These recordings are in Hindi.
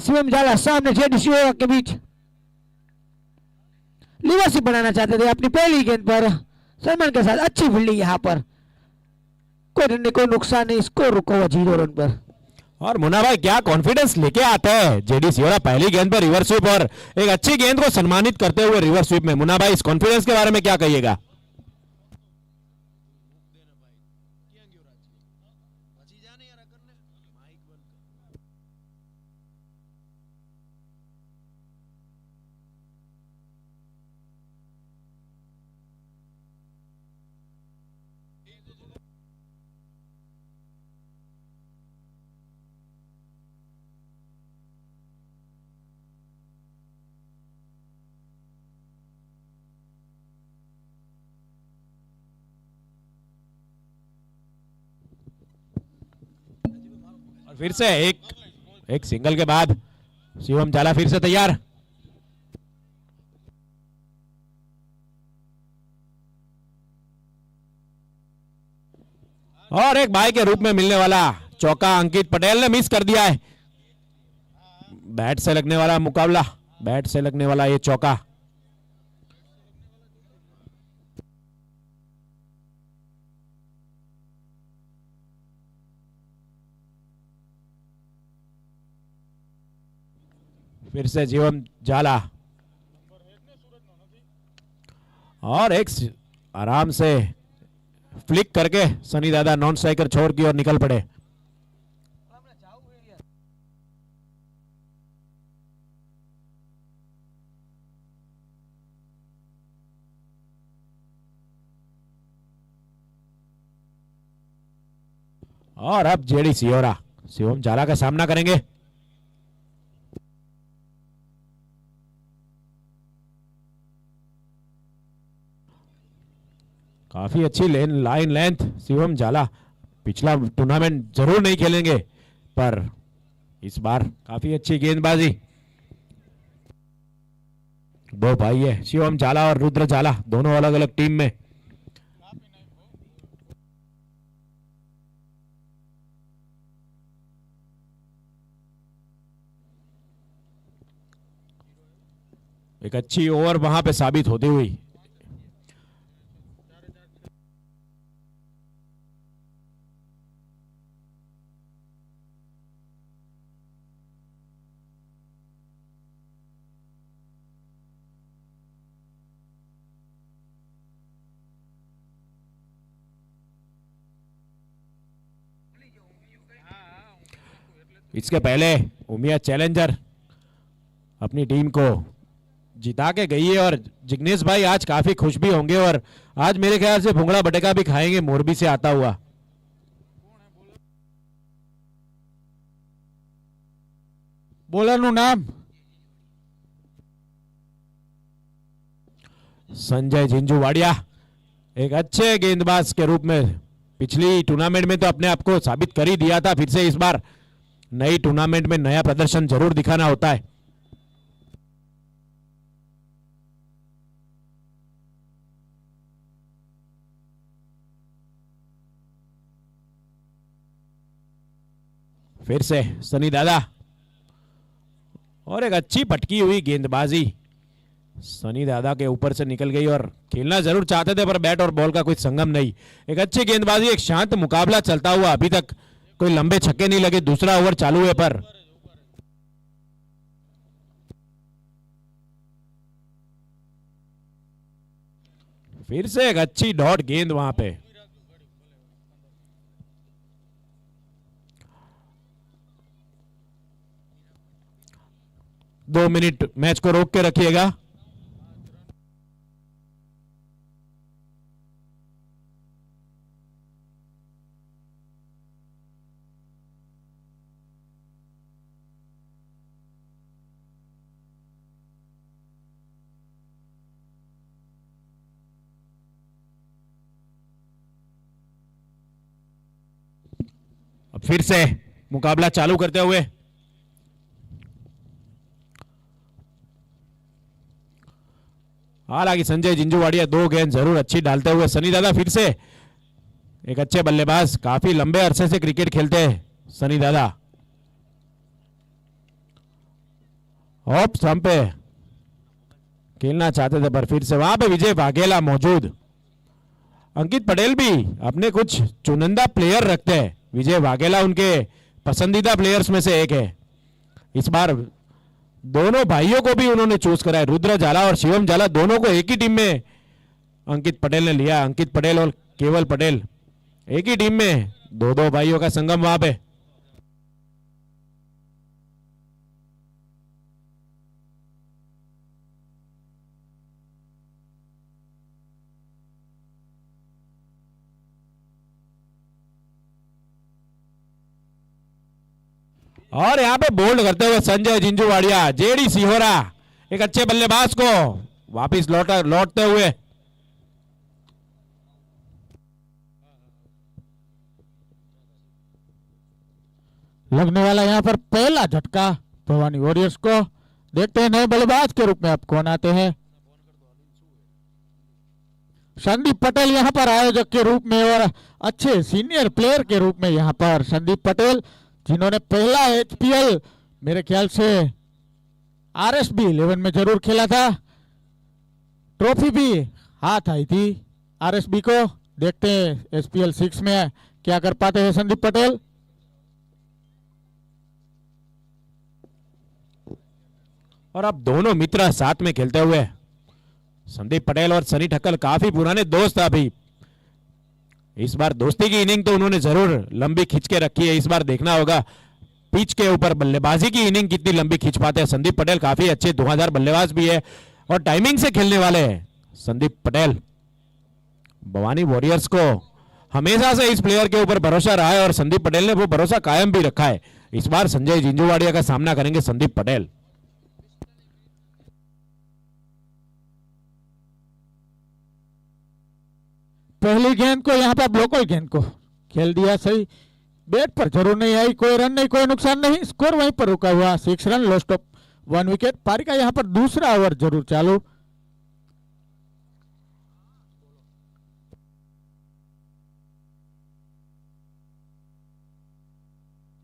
शिवम जाला सामने जेडीसी के बीच लिवर्सिप बनाना चाहते थे अपनी पहली गेंद पर सलमान के साथ अच्छी फील्डिंग यहाँ पर कोई नुकसान नहीं, स्कोर रुका हुआ 0 रन पर। और मुन्ना भाई क्या कॉन्फिडेंस लेके आता है जेडी सियोरा पहली गेंद पर रिवर्स स्वीप और एक अच्छी गेंद को सम्मानित करते हुए रिवर्स स्वीप में। मुन्ना भाई इस कॉन्फिडेंस के बारे में क्या कहिएगा? फिर से एक सिंगल के बाद शिवम जाला फिर से तैयार। और एक भाई के रूप में मिलने वाला चौका अंकित पटेल ने मिस कर दिया है। बैट से लगने वाला मुकाबला, बैट से लगने वाला ये चौका। फिर से जीवम जाला और एक आराम से फ्लिक करके सनी दादा नॉन स्ट्राइकर छोड़ की और निकल पड़े। और अब जेडी सियोरा शिवम जाला का सामना करेंगे। काफी अच्छी लाइन लेंथ शिवम जाला। पिछला टूर्नामेंट जरूर नहीं खेलेंगे पर इस बार काफी अच्छी गेंदबाजी। दो भाई है शिवम जाला और रुद्र जाला, दोनों अलग अलग टीम में। एक अच्छी ओवर वहां पे साबित होती हुई। इसके पहले उमिया चैलेंजर अपनी टीम को जिता के गई है और जिग्नेश भाई आज काफी खुश भी होंगे और आज मेरे ख्याल से भुंगड़ा बटेका भी खाएंगे मोरबी से आता हुआ। बोलर નું नाम संजय झिंझुवाड़िया, एक अच्छे गेंदबाज के रूप में पिछली टूर्नामेंट में तो अपने आप को साबित कर ही दिया था। फिर से इस बार नई टूर्नामेंट में नया प्रदर्शन जरूर दिखाना होता है। फिर से सनी दादा और एक अच्छी पटकी हुई गेंदबाजी सनी दादा के ऊपर से निकल गई और खेलना जरूर चाहते थे पर बैट और बॉल का कोई संगम नहीं। एक अच्छी गेंदबाजी, एक शांत मुकाबला चलता हुआ। अभी तक कोई लंबे छक्के नहीं लगे, दूसरा ओवर चालू है पर फिर से एक अच्छी डॉट गेंद वहां पे। दो मिनट मैच को रोक के रखिएगा। अब फिर से मुकाबला चालू करते हुए हालांकि संजय झिंझुवाड़िया दो गेंद जरूर अच्छी डालते हुए। सनी दादा फिर से एक अच्छे बल्लेबाज, काफी लंबे अरसे से क्रिकेट खेलते हैं सनी दादा। ऑफ स्टंप पे खेलना चाहते थे पर फिर से वहां पे विजय वाघेला मौजूद। अंकित पटेल भी अपने कुछ चुनिंदा प्लेयर रखते हैं, विजय वाघेला उनके पसंदीदा प्लेयर्स में से एक है। इस बार दोनों भाइयों को भी उन्होंने चूज करा है, रुद्र जाला और शिवम जाला दोनों को एक ही टीम में अंकित पटेल ने लिया। अंकित पटेल और केवल पटेल एक ही टीम में, दो दो भाइयों का संगम वहां पे। और यहां पे बोल्ड करते हुए संजय जिंजूवाड़िया, जेडी सिहोरा एक अच्छे बल्लेबाज को वापिस लौटते हुए। लगने वाला यहाँ पर पहला झटका भवानी वॉरियर्स को। देखते हैं नए बल्लेबाज के रूप में अब कौन आते हैं। संदीप पटेल यहाँ पर आयोजक के रूप में और अच्छे सीनियर प्लेयर के रूप में यहाँ पर संदीप पटेल, जिन्होंने पहला एचपीएल मेरे ख्याल से आरएसबी 11 में जरूर खेला था। ट्रॉफी भी हाथ आई थी आरएसबी को। देखते हैं एचपीएल 6 में क्या कर पाते हैं संदीप पटेल। और अब दोनों मित्र साथ में खेलते हुए, संदीप पटेल और सनी ठक्कर काफी पुराने दोस्त अभी। इस बार दोस्ती की इनिंग तो उन्होंने जरूर लंबी खींच के रखी है। इस बार देखना होगा पिच के ऊपर बल्लेबाजी की इनिंग कितनी लंबी खींच पाते हैं। संदीप पटेल काफी अच्छे 2000 बल्लेबाज भी है और टाइमिंग से खेलने वाले हैं संदीप पटेल। भवानी वॉरियर्स को हमेशा से इस प्लेयर के ऊपर भरोसा रहा है और संदीप पटेल ने वो भरोसा कायम भी रखा है। इस बार संजय जिंजूवाड़िया का सामना करेंगे संदीप पटेल। पहली गेंद को यहाँ पर लोकल गेंद को खेल दिया सही, बैट पर जरूर नहीं आई, कोई रन नहीं, कोई नुकसान नहीं, स्कोर वहीं पर रुका हुआ 6 रन, लॉस्ट ऑफ 1 विकेट। पारी का यहाँ पर दूसरा ओवर जरूर चालू।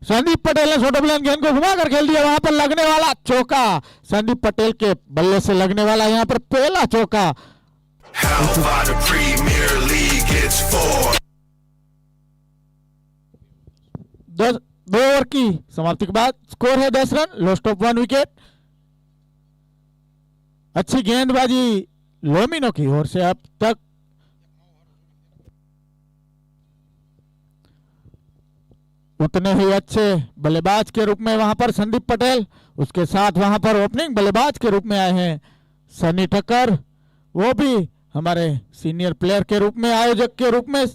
संदीप पटेल ने छोटे बल्ले गेंद को घुमाकर खेल दिया, वहां पर लगने वाला चौका, संदीप पटेल के बल्ले से लगने वाला यहाँ पर पहला चौका। दो ओवर की समाप्ति के बाद स्कोर है 10 रन, लॉस्ट ऑफ 1 विकेट। अच्छी गेंदबाजी लोमिनो की ओर से अब तक। उतने ही अच्छे बल्लेबाज के रूप में वहां पर संदीप पटेल, उसके साथ वहां पर ओपनिंग बल्लेबाज के रूप में आए हैं सनी ठक्कर, वो भी हमारे सीनियर प्लेयर के रूप में, आयोजक के रूप में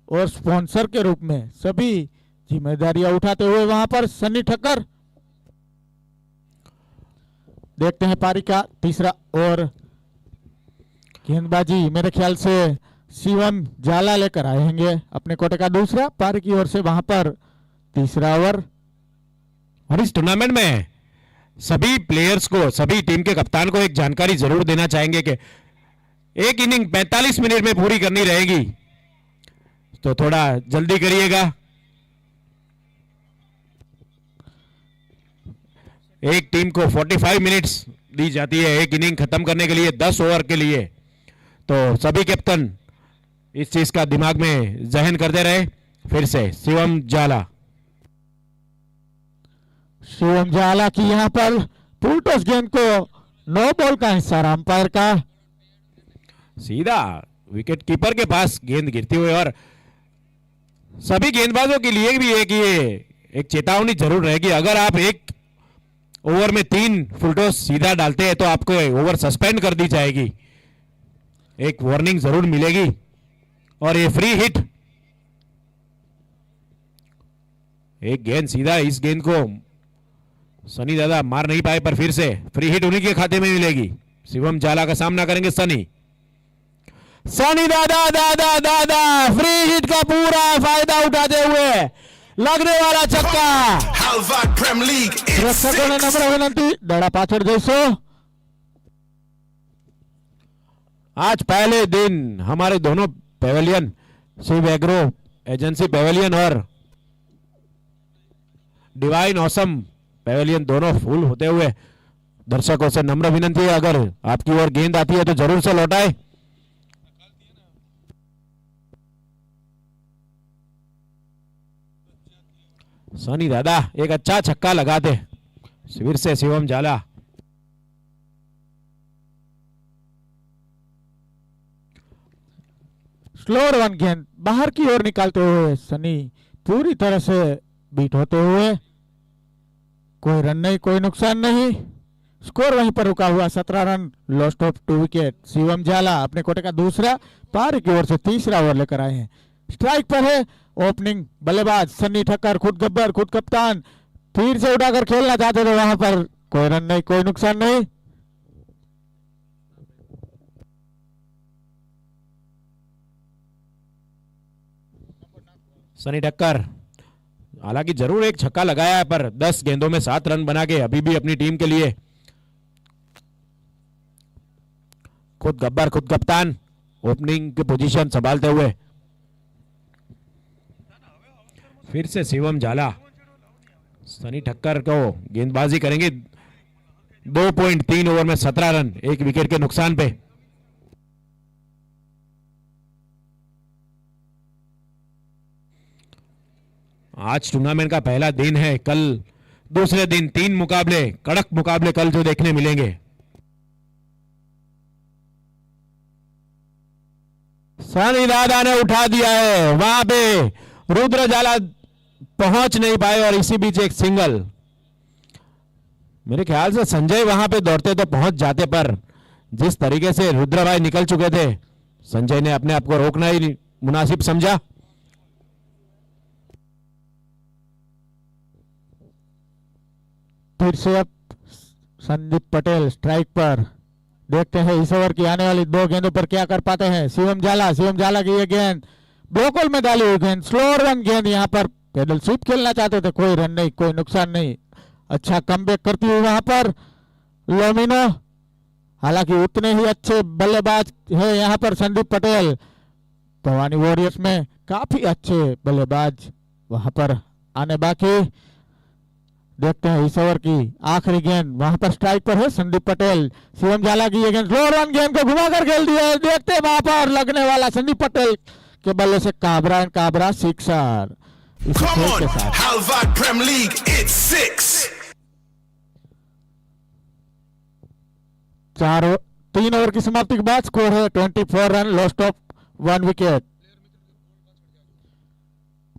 और स्पॉन्सर के रूप में सभी जिम्मेदारियां उठाते हुए वहां पर सनी ठक्कर। देखते हैं पारी का तीसरा ओवर। गेंदबाजी मेरे ख्याल से शिवम जाला लेकर आएंगे अपने कोटे का दूसरा, पारी की ओर से वहां पर तीसरा ओवर। और इस टूर्नामेंट में सभी प्लेयर्स को, सभी टीम के कप्तान को एक जानकारी जरूर देना चाहेंगे कि एक इनिंग 45 मिनट में पूरी करनी रहेगी, तो थोड़ा जल्दी करिएगा। एक टीम को 45 मिनट्स दी जाती है एक इनिंग खत्म करने के लिए 10 ओवर के लिए, तो सभी कैप्टन इस चीज का दिमाग में जहन करते रहे। फिर से शिवम जाला, शिवम जाला की यहां पर फुल टॉस गेंद को नो बॉल का हिस्सा अंपायर का। सीधा विकेट कीपर के पास गेंद गिरती हुई, और सभी गेंदबाजों के लिए भी एक चेतावनी जरूर रहेगी। अगर आप एक ओवर में 3 फुल टॉस सीधा डालते हैं तो आपको ओवर सस्पेंड कर दी जाएगी, एक वार्निंग जरूर मिलेगी। और ये फ्री हिट, एक गेंद सीधा, इस गेंद को सनी दादा मार नहीं पाए, पर फिर से फ्री हिट उन्हीं के खाते में मिलेगी। शिवम जाला का सामना करेंगे सनी दादा दादा दादा, फ्री हिट का पूरा फायदा उठाते हुए लगने वाला छक्का। प्रेक्षकों ने नम्र विनंती, दड़ा पाछड़ जैसो। आज पहले दिन हमारे दोनों pavilion, Shiv agro agency pavilion और डिवाइन ऑसम पेवेलियन दोनों फुल होते हुए दर्शकों से नम्र विनंती है, अगर आपकी ओर गेंद आती है तो जरूर से लौटाए। सनी दादा एक अच्छा छक्का लगाते, फिर से शिवम झाला। स्लोअर वन गेंद बाहर की ओर निकालते हुए सनी पूरी तरह से बीट होते हुए, कोई रन नहीं, कोई नुकसान नहीं, स्कोर वहीं पर रुका हुआ 17 run, lost of 2 wicket. Shivam झाला अपने कोटे का दूसरा, पारी की ओर से तीसरा ओवर लेकर आए हैं। स्ट्राइक पर है ओपनिंग बल्लेबाज सन्नी ठक्कर, खुद गब्बर खुद कप्तान, फिर से उड़ाकर खेलना चाहते थे, वहां पर कोई रन नहीं, कोई नुकसान नहीं। सनी ठक्कर हालांकि जरूर एक छक्का लगाया है, पर 10 गेंदों में 7 रन बना के अभी भी अपनी टीम के लिए खुद गब्बर खुद कप्तान, ओपनिंग की पोजीशन संभालते हुए। फिर से शिवम झाला सनी ठक्कर को गेंदबाजी करेंगे। 2.3 ओवर में 17 रन, 1 विकेट के नुकसान पे। आज टूर्नामेंट का पहला दिन है, कल दूसरे दिन 3 मुकाबले, कड़क मुकाबले कल जो देखने मिलेंगे। सनी दादा ने उठा दिया है, वहां पे रुद्र झाला पहुंच नहीं पाए और इसी बीच एक सिंगल। मेरे ख्याल से संजय वहां पे दौड़ते तो पहुंच जाते, पर जिस तरीके से रुद्र भाई निकल चुके थे, संजय ने अपने आप को रोकना ही मुनासिब समझा। फिर से अब संदीप पटेल स्ट्राइक पर, देखते हैं इस ओवर की आने वाली 2 गेंदों पर क्या कर पाते हैं। शिवम झाला की ये गेंद ब्लोकल में डाली हुई गेंद, स्लोअर वन गेंद, यहाँ पर पेडल स्वीप खेलना चाहते थे, कोई रन नहीं, कोई नुकसान नहीं। अच्छा कमबैक करती हुई वहां पर लोमिनो, हालांकि उतने ही अच्छे बल्लेबाज है यहाँ पर संदीप पटेल। भवानी वॉरियर्स में काफी अच्छे बल्लेबाज वहां पर आने बाकी। देखते हैं इस ओवर की आखिरी गेंद, वहां पर स्ट्राइक पर है संदीप पटेल। शिवम झाला की ये गेंद स्लोअर वन गेंद को घुमाकर खेल दिया है, देखते हैं वहां पर लगने वाला संदीप पटेल के बल्ले से Kabra sixer. Come on, Halvad Prem League, it's 6. 3 over की समाप्ति के बाद स्कोर है 24 run, lost of 1 wicket.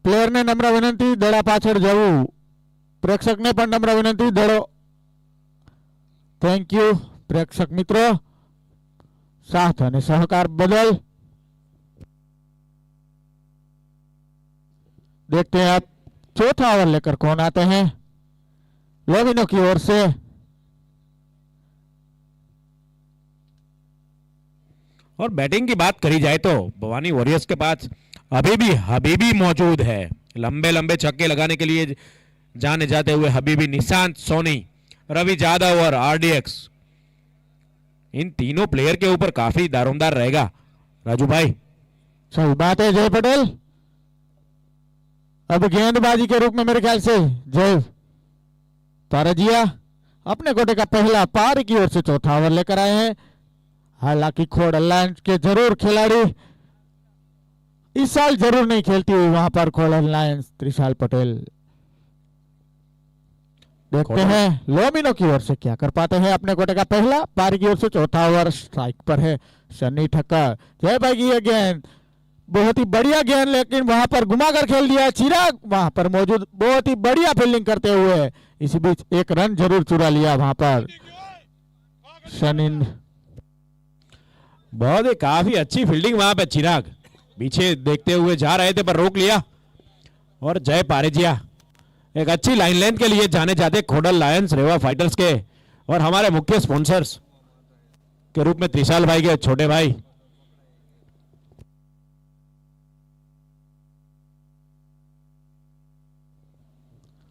Player ने नम्र विनंती दड़ा पाछड़ जવું, प्रेक्षक ने પણ નમ્ર વિનંતી દડો। थैंक यू प्रेक्षक मित्रों साथ અને सहकार बदल। देखते हैं अब चौथा ओवर लेकर कौन आते हैं लोविनो की ओर से। और बैटिंग की बात करी जाए तो भवानी वॉरियर्स के पास अभी भी हबीबी मौजूद है, लंबे लंबे छक्के लगाने के लिए जाने जाते हुए हबीबी, निशांत सोनी, रवि यादव और आरडीएक्स। इन तीनों प्लेयर के ऊपर काफी दारोमदार रहेगा राजू भाई। सही बात है जय पटेल। अब गेंदबाजी के रूप में मेरे ख्याल से जय तारजिया अपने कोटे का पहला पारी की ओर से चौथा ओवर लेकर आए हैं। हालांकि खोड़ अलायंस के जरूर खिलाड़ी इस साल जरूर नहीं खेलती हुई वहां पर खोड़ अलायंस त्रिशाल पटेल। देखते हैं लोमिनो की ओर से क्या कर पाते हैं। अपने कोटे का पहला पारी की ओर से चौथा ओवर, स्ट्राइक पर है सन्नी ठक्कर। जय भाई की ये गेंद बहुत ही बढ़िया गेंद, लेकिन वहां पर घुमाकर खेल दिया। चिराग वहां पर मौजूद बहुत ही बढ़िया फील्डिंग करते हुए इसी बीच एक रन जरूर चुरा लिया वहां पर सनी। बहुत ही काफी अच्छी फील्डिंग वहां पे, चिराग पीछे देखते हुए जा रहे थे पर रोक लिया। और जय पारेजिया एक अच्छी लाइन लेंथ के लिए जाने जाते खोडल लायंस रेवा फाइटर्स के और हमारे मुख्य स्पॉन्सर्स के रूप में त्रिशाल भाई के छोटे भाई।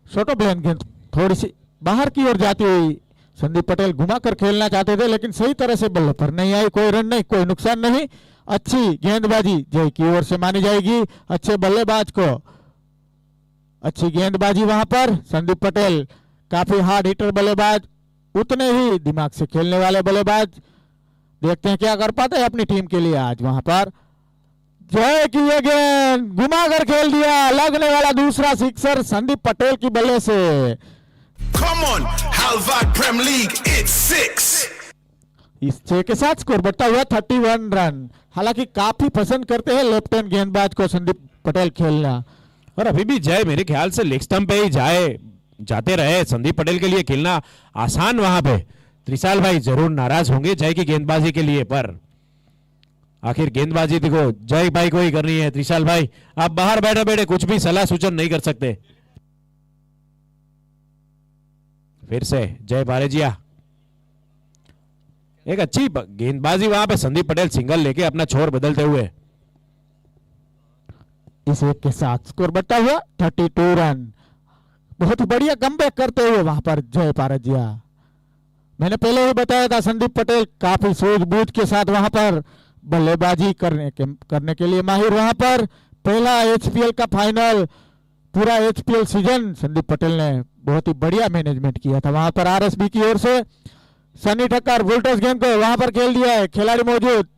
शॉर्ट ऑफ लेन गेंद थोड़ी सी बाहर की ओर जाती हुई संदीप पटेल घुमाकर खेलना चाहते थे, लेकिन सही तरह से बल्ले पर नहीं आई, कोई रन नहीं, कोई नुकसान नहीं। अच्छी गेंदबाजी जय की ओर से मानी जाएगी, अच्छे बल्लेबाज को अच्छी गेंदबाजी वहां पर। संदीप पटेल काफी हार्ड हिटर बल्लेबाज, उतने ही दिमाग से खेलने वाले बल्लेबाज। देखते हैं क्या कर पाते हैं अपनी टीम के लिए आज वहां पर। जय की ये गेंद घुमाकर खेल दिया, लगने वाला दूसरा सिक्सर संदीप पटेल की बल्ले से। Come on, Halvad Prem League, it's 6. इस 6 के साथ स्कोर बढ़ता हुआ 31 रन। हालांकि काफी पसंद करते हैं लेफ्ट हैंड गेंदबाज को संदीप पटेल खेलना। और अभी भी जय मेरे ख्याल से लेग स्टंप पे ही जाते रहे। संदीप पटेल के लिए खेलना आसान वहां पे। त्रिशाल भाई जरूर नाराज होंगे जय की गेंदबाजी के लिए, पर आखिर गेंदबाजी देखो जय भाई को ही करनी है। त्रिशाल भाई आप बाहर बैठे बैठे कुछ भी सलाह सूचन नहीं कर सकते। फिर से जय बारेजिया, एक अच्छी गेंदबाजी वहां पे। संदीप पटेल सिंगल लेके अपना छोर बदलते हुए। इस एक के साथ स्कोर बढ़ता हुआ 32 रन। बहुत बढ़िया कमबैक करते हुए वहां पर जय पारजिया। मैंने पहले ही बताया था संदीप पटेल काफी सूझबूझ के साथ वहां पर बल्लेबाजी करने के लिए माहिर। वहां पर पहला एचपीएल का फाइनल, पूरा एचपीएल सीजन संदीप पटेल ने बहुत ही बढ़िया मैनेजमेंट किया था। वहां पर आरएसबी की ओर से सनी ठक्कर वोल्टस गेंद को वहां पर खेल दिया है, खिलाड़ी मौजूद,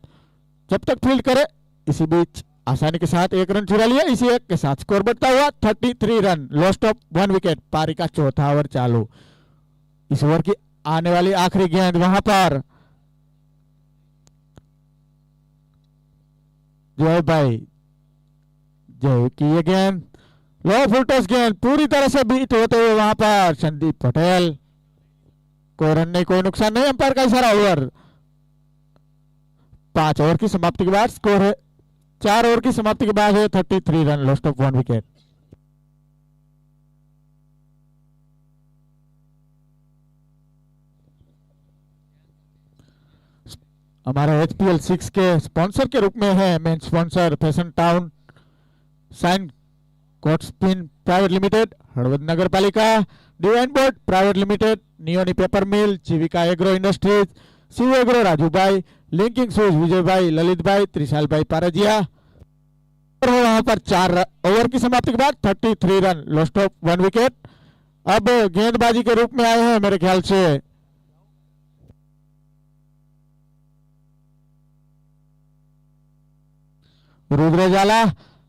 जब तक फील्ड करे। इसी बीच आसानी के साथ 1 रन चुरा लिया। इसी 1 के साथ स्कोर बढ़ता हुआ 33 रन। Lost of 1 wicket. पारी का चौथा ओवर चालू। इस ओवर की आने वाली आखिरी गेंद वहां पर जय भाई, जय की ये गेंद लो फुलटॉस गेंद पूरी तरह से बीट होते हुए वहां पर संदीप पटेल। कोई रन नहीं, कोई नुकसान नहीं। अंपायर का इशारा। ओवर 5 ओवर की समाप्ति के बाद स्कोर है 4 ओवर की समाप्ति के बाद है 33 रन। Lost of 1 wicket. हमारे एचपीएल 6 के स्पॉन्सर के रूप में है main sponsor fashion town sign coat spin private limited, Halvad Nagar Palika, divine board private limited, नियोनी paper mill, Jivika agro industries, Shiv agro Raju bhai, linking shoes विजय भाई, ललित भाई, त्रिशाल भाई पारजिया। वहां पर 4 ओवर की समाप्ति के बाद 33 रन। Lost of 1 wicket. अब गेंदबाजी के रूप में आए हैं मेरे ख्याल से रुद्र जाला।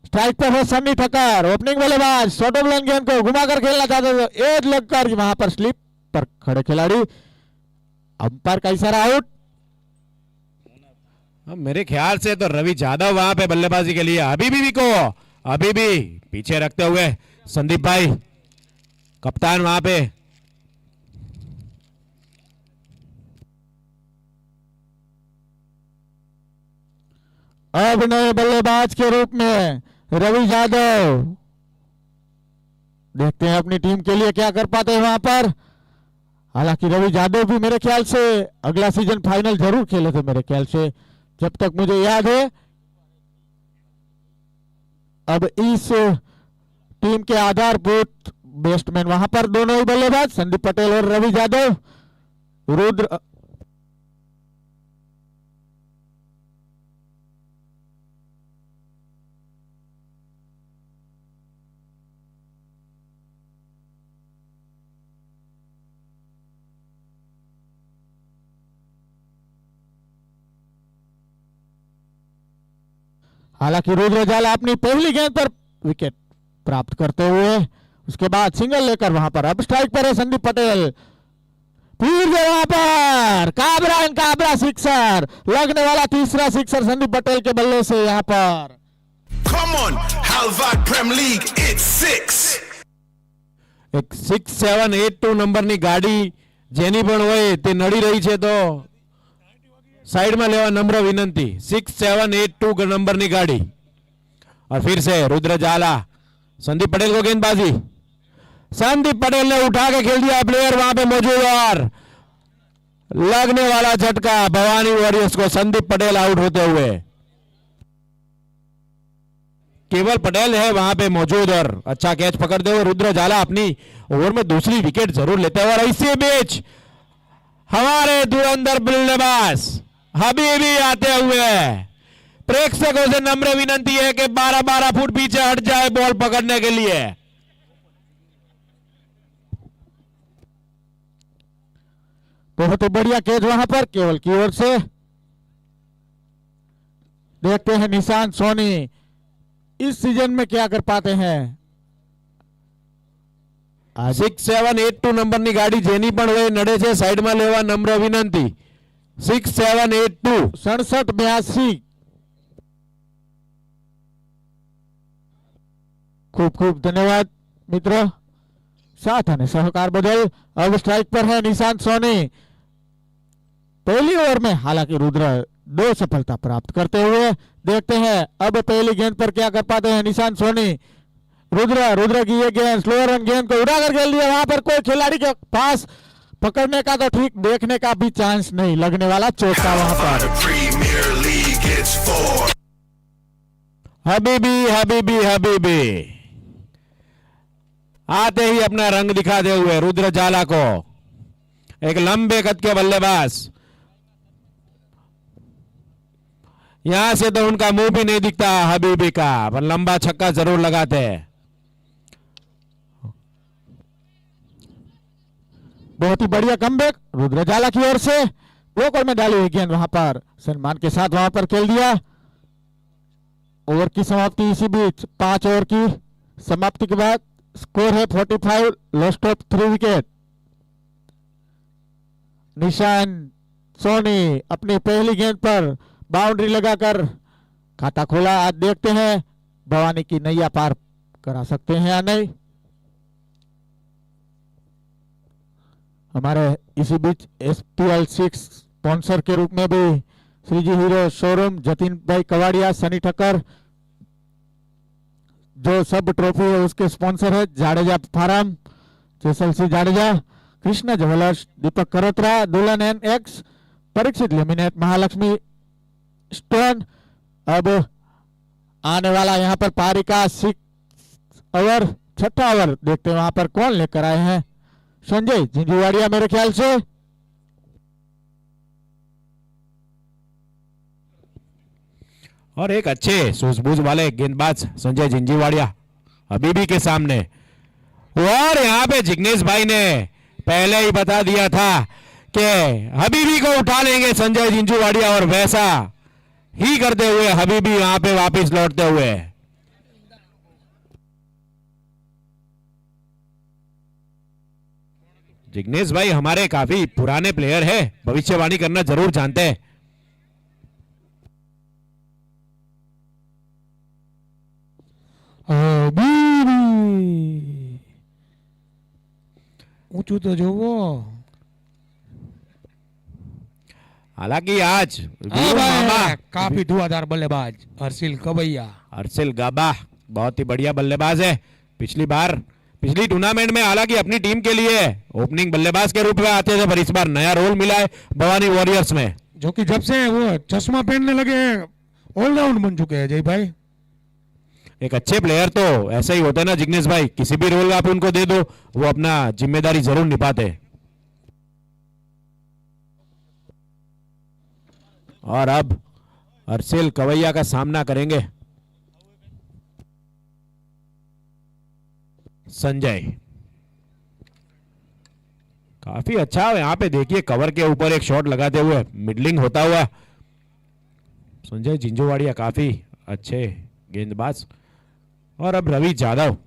स्ट्राइक पर है सन्नी ठक्कर, ओपनिंग बल्लेबाज। शॉर्ट ऑफ लाइन गेंद को घुमाकर खेलना चाहते थे, एज लगकर वहां पर स्लिप पर खड़े खिलाड़ी। अंपायर का इशारा। आउट। मेरे ख्याल से तो रवि यादव वहां पे बल्लेबाजी के लिए अभी भी पीछे रखते हुए संदीप भाई कप्तान वहां पे। अब नए बल्लेबाज के रूप में रवि यादव। देखते हैं अपनी टीम के लिए क्या कर पाते हैं वहां पर। हालांकि रवि यादव भी मेरे ख्याल से अगला सीजन फाइनल जरूर खेले थे मेरे ख्याल से, जब तक मुझे याद है। अब इस टीम के आधारभूत बैट्समैन वहां पर दोनों ही बल्लेबाज संदीप पटेल और रवि यादव। रुद्र हालांकि रुद्र जाला अपनी पहली गेंद पर विकेट प्राप्त करते हुए उसके बाद सिंगल लेकर वहां पर अब स्ट्राइक पर है संदीप पटेल। फिर वहां पर काबरा सिक्सर, लगने वाला तीसरा सिक्सर संदीप पटेल के बल्ले से यहां पर। Come on, Halvad Prem League, it's 6. એક 6782 નંબરની ગાડી જેની પણ હોય તે નડી રહી છે તો साइड में लेवा नम्र विनंती। 6782 नंबर की गाड़ी। और फिर से रुद्र जाला, संदीप पटेल को गेंदबाजी। संदीप पटेल ने उठा के खेल दिया, प्लेयर वहां पे मौजूद और लगने वाला झटका भवानी वॉरियर्स को। संदीप पटेल आउट होते हुए। केवल पटेल है वहां पे मौजूद और अच्छा कैच पकड़ते हुए रुद्र जाला अपनी ओवर में दूसरी विकेट जरूर लेते हुए। और इसी बीच हमारे धुरंधर बल्लेबाज हबीबी आते हुए। प्रेक्षकों से नम्र विनंती है कि 12-12 फुट पीछे हट जाए बॉल पकड़ने के लिए। बहुत ही बढ़िया कैच वहां पर केवल की ओर से। देखते हैं निशांत सोनी इस सीजन में क्या कर पाते हैं। आज 6782 નંબરની ગાડી જેની પણ હોય નડે છે સાઈડમાં લેવા નમ્ર વિનંતી 6782 67-82 खूब खूब धन्यवाद मित्रों साथ અને सहकार बदल। अब स्ट्राइक पर है निशांत सोनी। पहली ओवर में हालांकि रुद्र 2 सफलता प्राप्त करते हुए। देखते हैं अब पहली गेंद पर क्या कर पाते हैं निशांत सोनी। रुद्र की ये गेंद स्लोअर रन गेंद को उड़ा कर खेल दिया। वहां पर कोई खिलाड़ी के पास पकड़ने का तो ठीक, देखने का भी चांस नहीं, लगने वाला चोट का वहां पर। Premier League, it's 4. Habibi Habibi Habibi आते ही अपना रंग दिखाते हुए रुद्र जाला को एक लंबे कद के बल्लेबाज। यहां से तो उनका मुंह भी नहीं दिखता हबीबी का, पर लंबा छक्का जरूर लगाते हैं। बहुत ही बढ़िया कमबैक रुद्र जाला की ओर से। ब्लॉकर में डाली हुई गेंद वहां पर सम्मान के साथ वहां पर खेल दिया। ओवर की समाप्ति इसी बीच 5 ओवर की समाप्ति के बाद स्कोर है 45, lost of 3 wicket. Nishant Soni अपनी पहली गेंद पर बाउंड्री लगाकर खाता खोला। आज देखते हैं भवानी की नैया पार करा सकते हैं या नहीं। हमारे इसी बीच SPL 6 स्पॉन्सर के रूप में भी श्रीजी हीरो शोरूम, जतिन भाई कवाड़िया, सनी ठक्कर जो सब ट्रॉफी है उसके स्पॉन्सर है। जाडेजा फार्म, जैसल सिंह जाडेजा, कृष्णा ज्वेलर्स, दीपक करोत्रा, दुल्हन and x, Parikshit laminate, Mahalakshmi stone. अब आने वाला यहाँ पर पारी का 6 ओवर, 6ठा ओवर। देखते हैं वहां पर कौन लेकर आए हैं। संजय झिंझुवाड़िया मेरे ख्याल से। और एक अच्छे सूझबूझ वाले गेंदबाज संजय झिंझुवाड़िया हबीबी के सामने। और यहां पे जिग्नेश भाई ने पहले ही बता दिया था कि हबीबी को उठा लेंगे संजय झिंझुवाड़िया, और वैसा ही करते हुए हबीबी यहां पे वापस लौटते हुए। जिग्नेश भाई हमारे काफी पुराने प्लेयर है, भविष्यवाणी करना जरूर जानते हैं। ऊंचू तो જોવો। हालांकि आज मामा काफी धुआंधार बल्लेबाज हर्षिल कबैया। हर्षिल गाबा बहुत ही बढ़िया बल्लेबाज है। पिछली टूर्नामेंट में हालांकि अपनी टीम के लिए ओपनिंग बल्लेबाज के रूप में आते थे, पर इस बार नया रोल मिला है भवानी वॉरियर्स में। जो कि जब से वो चश्मा पहनने लगे ऑलराउंड बन चुके हैं जय भाई। एक अच्छे प्लेयर तो ऐसे ही होते हैं ना जिग्नेश भाई, किसी भी रोल आप उनको दे दो वो अपना जिम्मेदारी जरूर निभाते। और अब हर्षिल कवैया का सामना करेंगे संजय। काफी अच्छा यहां पे देखिए कवर के ऊपर एक शॉट लगाते हुए मिडलिंग होता हुआ संजय झिंझुवाड़िया, काफी अच्छे गेंदबाज। और अब रवि जाधव,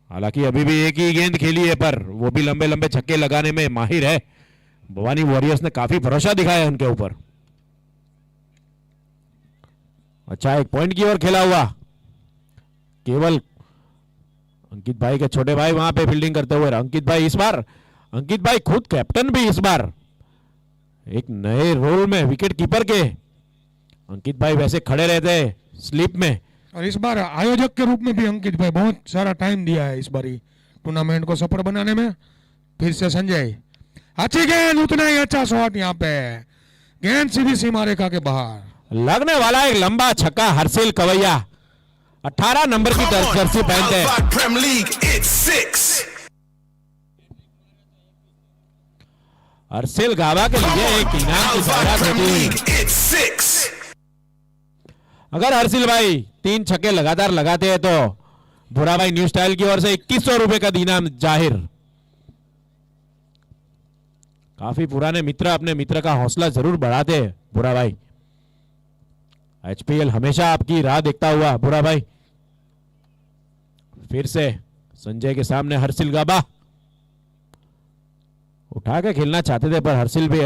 हालांकि अभी भी एक ही गेंद खेली है पर वो भी लंबे लंबे छक्के लगाने में माहिर है। भवानी वॉरियर्स ने काफी भरोसा दिखाया है उनके ऊपर। अच्छा एक पॉइंट की ओर खेला हुआ, केवल अंकित भाई के छोटे भाई वहां पे फील्डिंग करते हुए। अंकित भाई खुद कैप्टन भी इस बार एक नए रोल में विकेट कीपर के। अंकित भाई वैसे खड़े रहते हैं स्लिप में, और इस बार आयोजक के रूप में भी अंकित भाई बहुत सारा टाइम दिया है इस बारी टूर्नामेंट को सफल बनाने में। फिर से संजय, अच्छी गेंद, उतना ही अच्छा शॉट। यहाँ पे गेंद सीधी सीमा रेखा के बाहर लगने वाला एक लंबा छक्का। हर्षिल कवैया 18 नंबर की Come on, जर्सी पहनते हैं। Alva Prem League, it's 6. Harsil गाबा के लिए एक इनाम की Alva जायरात Prem होती है। League, it's 6. अगर हर्षिल भाई 3 छक्के लगातार लगाते हैं तो भूरा भाई न्यू स्टाइल की ओर से 2100 रुपए का इनाम जाहिर। काफी पुराने मित्र अपने मित्र का हौसला जरूर बढ़ाते हैं बुरा भाई। एचपीएल हमेशा आपकी राह देखता हुआ बुरा भाई। फिर से संजय के सामने हर्षिल गाबा उठा के खेलना चाहते थे पर हर्षिल भी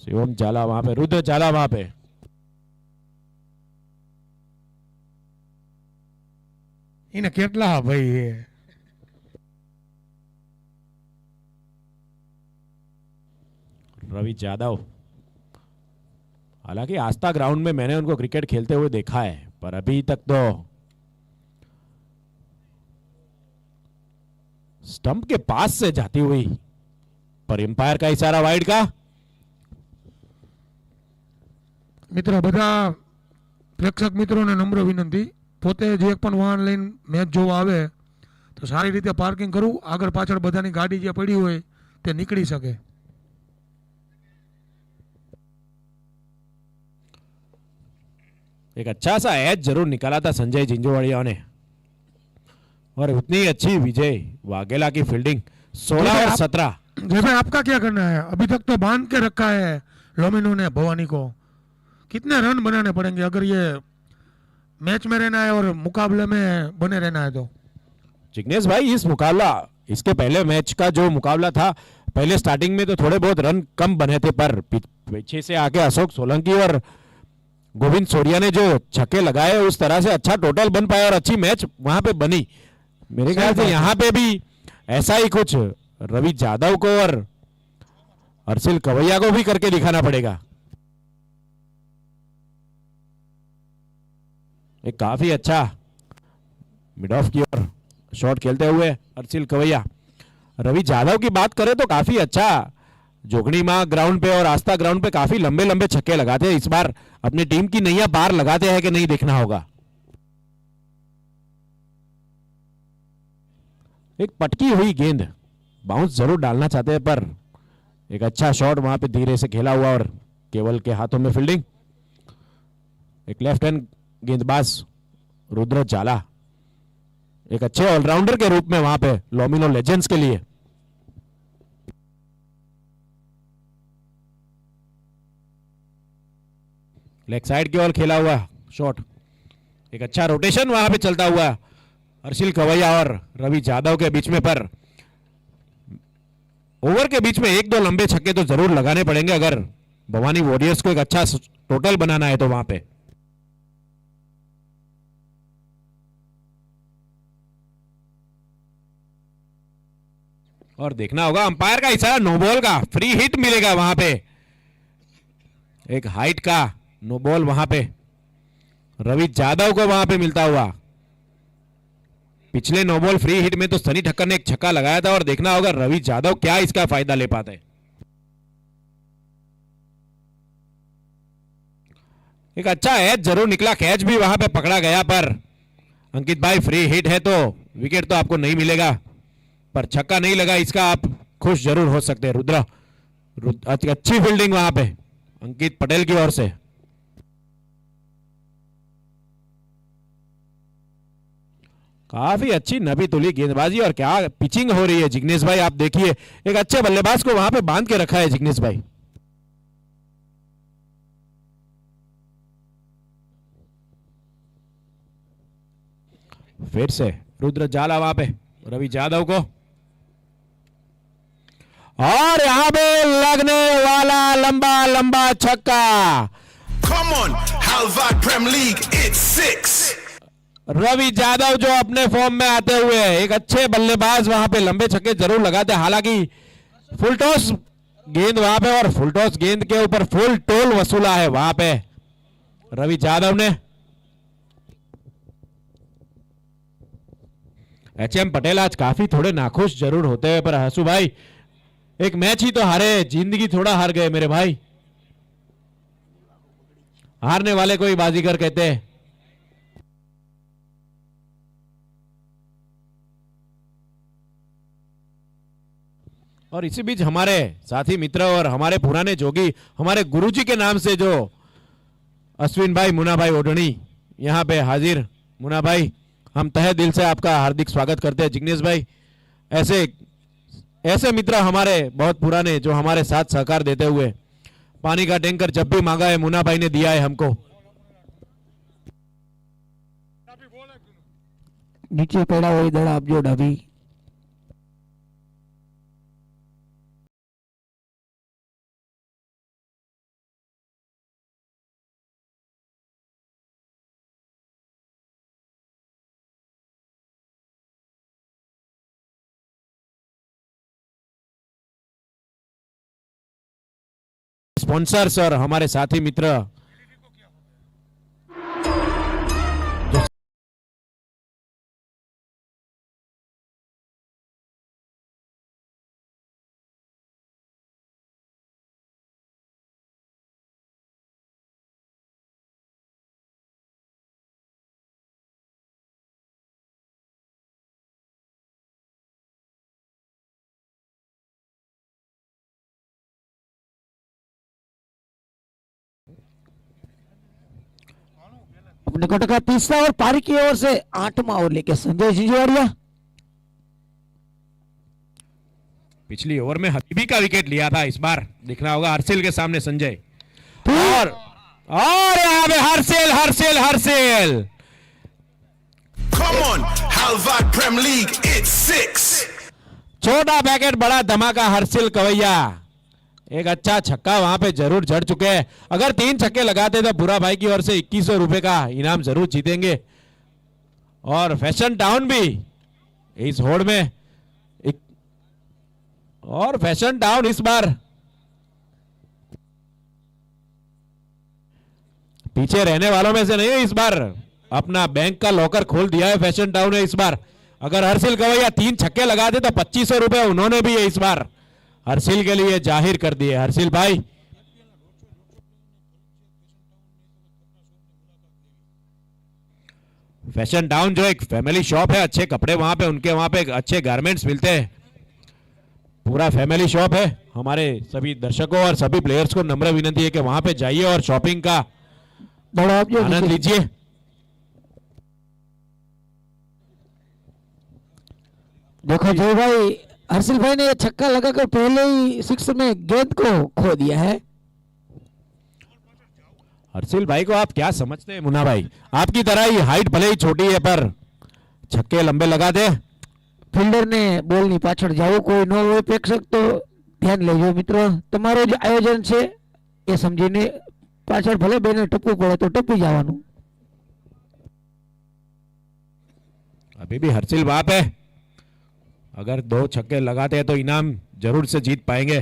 शिवम जाला वहां पे, रुद्र जाला वहां पे। इन्हें કેટલા भाई ये रवि यादव, हालांकि आस्था ग्राउंड में मैंने उनको क्रिकेट खेलते हुए देखा है पर अभी तक तो स्टंप के पास से जाती हुई, पर एम्पायर का इशारा वाइड का। मित्र બધા પ્રેક્ષક મિત્રોને નમ્ર વિનંતી, પોતે જે એક પણ વાહન લઈને મેચ જોવા આવે તો સારી રીતે પાર્કિંગ કરવું, આગળ પાછળ બધાની ગાડી જે પડી હોય તે નીકળી શકે। एक अच्छा सा एज जरूर निकाला था संजय जिंजोवाड़िया ने और उतनी अच्छी विजय वाघेला की फील्डिंग 16 और 17। जय भाई आपका क्या करना है? अभी तक तो बांध के रखा है लोमिनो ने भवानी को, कितने रन बनाने पड़ेंगे अगर ये मैच में रहना है और मुकाबले में बने रहना है तो? जिग्नेश भाई इस मुकाबला, इसके पहले मैच का जो मुकाबला था, पहले स्टार्टिंग में तो थोड़े बहुत रन कम बने थे पर पीछे से आके अशोक सोलंकी और गोविंद सोरिया ने जो छक्के लगाए उस तरह से अच्छा टोटल बन पाया और अच्छी मैच वहां पे बनी। मेरे ख्याल से यहाँ पे भी ऐसा ही कुछ रवि यादव को और हर्षिल कवैया को भी करके दिखाना पड़ेगा। एक काफी अच्छा मिड ऑफ की ओर शॉट खेलते हुए हर्षिल कवैया। रवि यादव की बात करें तो काफी अच्छा जोगनी मां ग्राउंड पे और आस्था ग्राउंड पे काफी लंबे लंबे छक्के लगाते हैं। इस बार अपनी टीम की नैया पार लगाते हैं कि नहीं देखना होगा। एक पटकी हुई गेंद बाउंस जरूर डालना चाहते हैं पर एक अच्छा शॉट वहां पे धीरे से खेला हुआ और केवल के हाथों में फील्डिंग। एक लेफ्ट हैंड गेंदबाज रुद्र जाला एक अच्छे ऑलराउंडर के रूप में वहां पे लोमिनो लेजेंड्स के लिए। लेग साइड की ओर खेला हुआ शॉट, एक अच्छा रोटेशन वहां पे चलता हुआ हर्षिल कवैया और रवि यादव के बीच में, पर ओवर के बीच में एक दो लंबे छक्के तो जरूर लगाने पड़ेंगे अगर भवानी वॉरियर्स को एक अच्छा टोटल बनाना है तो वहां पे। और देखना होगा अंपायर का इशारा नो बॉल का, फ्री हिट मिलेगा वहां पे। एक हाइट का नो बॉल वहां पे रवि यादव को वहां पे मिलता हुआ। पिछले नो बॉल फ्री हिट में तो सनी ठक्कर ने एक छक्का लगाया था और देखना होगा रवि यादव क्या इसका फायदा ले पाते हैं। एक अच्छा एज जरूर निकला, कैच भी वहां पे पकड़ा गया पर अंकित भाई फ्री हिट है तो विकेट तो आपको नहीं मिलेगा, पर छक्का नहीं लगा इसका आप खुश जरूर हो सकते हैं। रुद्र अच्छी फील्डिंग वहां पे अंकित पटेल की ओर से। काफी अच्छी नबी तुली गेंदबाजी और क्या पिचिंग हो रही है जिग्नेश भाई। आप देखिए एक अच्छे बल्लेबाज को वहां पे बांध के रखा है जिग्नेश भाई। फिर से रुद्र जाला वहां पे रवि यादव को, और यहां पे लगने वाला लंबा लंबा छक्का। Come on, Halvad Prem League, it's 6. Ravi Yadav जो अपने फॉर्म में आते हुए एक अच्छे बल्लेबाज वहां पे लंबे छक्के जरूर लगाते, हालांकि फुल टॉस गेंद वहां पे और फुल टॉस गेंद के ऊपर फुल टोल वसूला है वहां पे रवि यादव ने। एचएम पटेल आज काफी थोड़े नाखुश जरूर होते हैं, पर हंसू भाई एक मैच ही तो हारे, जिंदगी थोड़ा हार गए मेरे भाई। हारने वाले को ही बाजीगर कहते हैं। और इसी बीच हमारे साथी मित्र और हमारे पुराने जोगी, हमारे गुरुजी के नाम से जो अश्विन भाई मुन्ना भाई ओढ़नी यहाँ पे हाजिर। मुन्ना भाई हम तहे दिल से आपका हार्दिक स्वागत करते हैं। जिग्नेश भाई ऐसे ऐसे मित्र हमारे बहुत पुराने जो हमारे साथ सहकार देते हुए पानी का टैंकर जब भी मांगा है मुन्ना भाई ने दिया है हमको। नीचे पड़ा हुआ दड़ा आप जो ढाबी स्पॉन्सर्स और हमारे साथी मित्र अपने कोटका तीसरा और पारी की ओर से 8वां ओवर लेके संजय जिंजवाड़िया। पिछली ओवर में हबीबी का विकेट लिया था, इस बार दिखना होगा हर्षिल के सामने संजय। और यहाँ पे Harsil Harsil Harsil Come on, Halvad Prem League, it's 6. छोटा पैकेट बड़ा धमाका हर्षिल कवैया। एक अच्छा छक्का वहां पे जरूर जड़ चुके हैं। अगर 3 छक्के लगाते तो बुरा भाई की ओर से 2100 रुपए का इनाम जरूर जीतेंगे। और फैशन टाउन भी इस होड़ में और फैशन टाउन इस बार पीछे रहने वालों में से नहीं है। इस बार अपना बैंक का लॉकर खोल दिया है फैशन टाउन ने इस बार। अगर हर्षिल गवैया 3 छक्के लगाते तो 2500 रुपए उन्होंने भी इस बार हर्षिल के लिए जाहिर कर दिए। हर्षिल भाई फैशन टाउन जो एक फैमिली शॉप है, अच्छे कपड़े वहां पे उनके वहां पे अच्छे गारमेंट्स मिलते हैं, पूरा फैमिली शॉप है। हमारे सभी दर्शकों और सभी प्लेयर्स को नम्र विनती है कि वहां पे जाइए और शॉपिंग का आनंद लीजिए। देखो जय भाई, हर्षिल भाई ने ये छक्का लगाकर पहले ही 6 में गेंद को खो दिया है। हर्षिल भाई को आप क्या समझते हैं मुन्ना भाई? आपकी तरह ही हाइट भले ही छोटी है पर छक्के लंबे लगा दे। ફિલ્ડર ને બોલ ની પાછળ જવું કોઈ ન હોય પ્રેક્ષક તો ધ્યાન લેજો મિત્રો, તમારો જે આયોજન છે એ સમજીને પાછળ ભલે બેને ટપવું પડે તો ટપી જવાનું। अभी भी हर्षिल वहां पे अगर 2 छक्के लगाते हैं तो इनाम जरूर से जीत पाएंगे।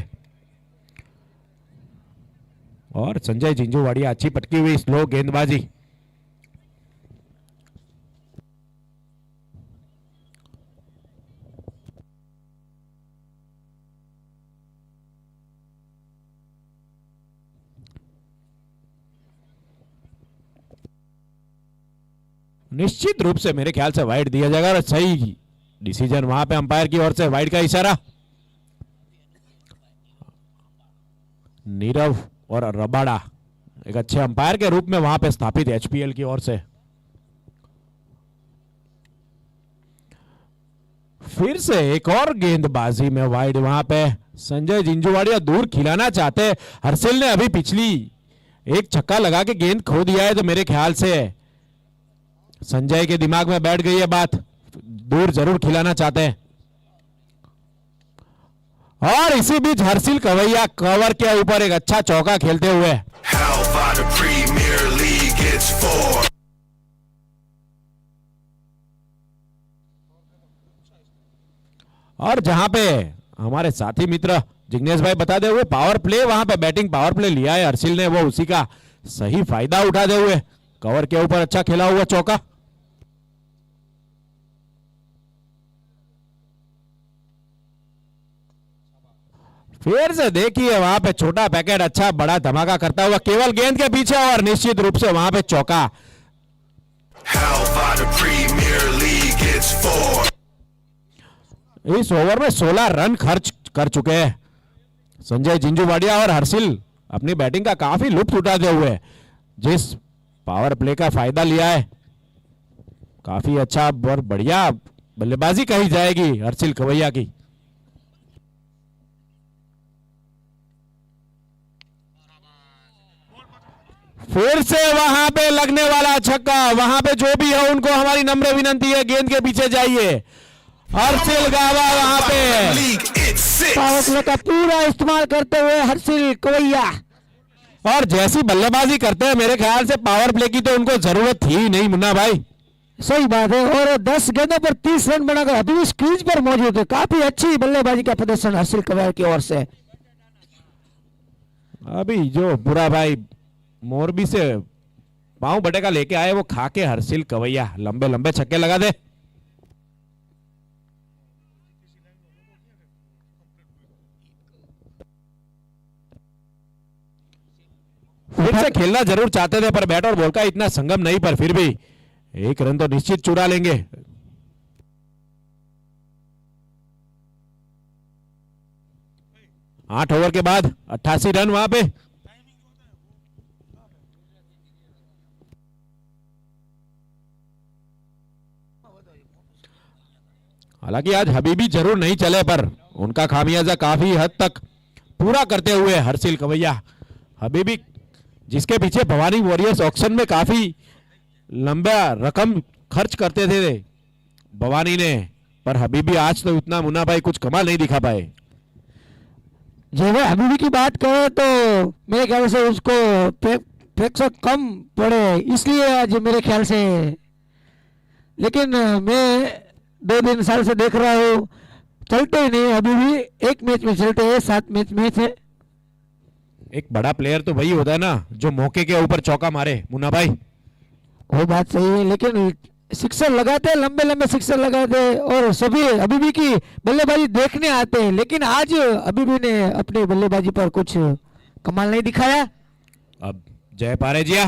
और संजय जिंजूवाड़िया अच्छी पटकी हुई स्लो गेंदबाजी। निश्चित रूप से मेरे ख्याल से वाइड दिया जाएगा और सही डिसीजन वहां पे अंपायर की ओर से वाइड का इशारा। नीरव और रबाड़ा एक अच्छे अंपायर के रूप में वहां पे स्थापित एचपीएल की ओर से। फिर से एक और गेंदबाजी में वाइड वहां पे संजय जिंजूवाड़िया दूर खिलाना चाहते। हर्षिल ने अभी पिछली एक छक्का लगा के गेंद खो दिया है तो मेरे ख्याल से संजय के दिमाग में बैठ गई है बात, दूर जरूर खिलाना चाहते हैं। और इसी बीच हर्षिल कवैया कवर के ऊपर एक अच्छा चौका खेलते हुए Halvad Premier League, it's 4. और जहां पे हमारे साथी मित्र जिग्नेश भाई बता दे हुए पावर प्ले वहां पे बैटिंग पावर प्ले लिया है हर्षिल ने, वो उसी का सही फायदा उठाते हुए कवर के ऊपर अच्छा खेला हुआ चौका। फिर से देखिए वहां पे छोटा पैकेट अच्छा बड़ा धमाका करता हुआ केवल गेंद के पीछे और निश्चित रूप से वहां पे चौका। Halvad Premier League, it's 4. इस ओवर में 16 रन खर्च कर चुके हैं संजय जिंजूवाड़िया और हर्षिल अपनी बैटिंग का काफी लुत्फ उठाते हुए जिस पावर प्ले का फायदा लिया है। काफी अच्छा और बढ़िया बल्लेबाजी कही जाएगी हर्षिल कवैया की। फिर से वहां पे लगने वाला छक्का। वहां पे जो भी है उनको हमारी नम्र विनंती है, गेंद के पीछे जाइए। हर्षिल गावा वहां पे League, it's पावर 6. प्ले का पूरा इस्तेमाल करते हुए हर्षिल कवैया। और जैसी बल्लेबाजी करते हैं मेरे ख्याल से पावर प्ले की तो उनको जरूरत थी ही नहीं मुन्ना भाई। सही बात है। और 10 गेंदों पर 30 रन बनाकर अभी भी क्रीज पर मौजूद है। काफी अच्छी बल्लेबाजी का प्रदर्शन हर्षिल कवैया की ओर से। अभी जो बुरा भाई मोरबी से पांव बटेका लेके आए वो खा के हर्षिल कवैया लंबे लंबे छक्के लगा दे। फिर से खेलना जरूर चाहते थे पर बैट और बॉल का इतना संगम नहीं, पर फिर भी एक रन तो निश्चित चुरा लेंगे। आठ ओवर के बाद 88 रन वहां पे। हालांकि आज हबीबी जरूर नहीं चले पर उनका खामियाजा काफी हद तक पूरा करते हुए हर्षिल कवैया। हबीबी जिसके पीछे भवानी वॉरियर्स ऑक्शन में काफी लंबा रकम खर्च करते थे भवानी ने, पर हबीबी आज तो उतना मुन्ना भाई कुछ कमाल नहीं दिखा पाए। जय भाई हबीबी की बात करें तो मेरे ख्याल से उसको प्रेक्षक कम पड़े इसलिए आज मेरे ख्याल से। लेकिन मैं 2 साल से देख रहा हूँ चलते ही नहीं हबीबी। एक मैच में चलते हैं, 7 मैच में है। एक बड़ा प्लेयर तो वही होता है ना जो मौके के ऊपर चौका मारे मुन्ना भाई। वो बात सही है, लेकिन सिक्सर लगाते हैं, लंबे लंबे सिक्सर लगाते हैं और सभी हबीबी की बल्लेबाजी देखने आते हैं। लेकिन आज हबीबी ने अपनी बल्लेबाजी पर कुछ कमाल नहीं दिखाया। अब जय पारेजिया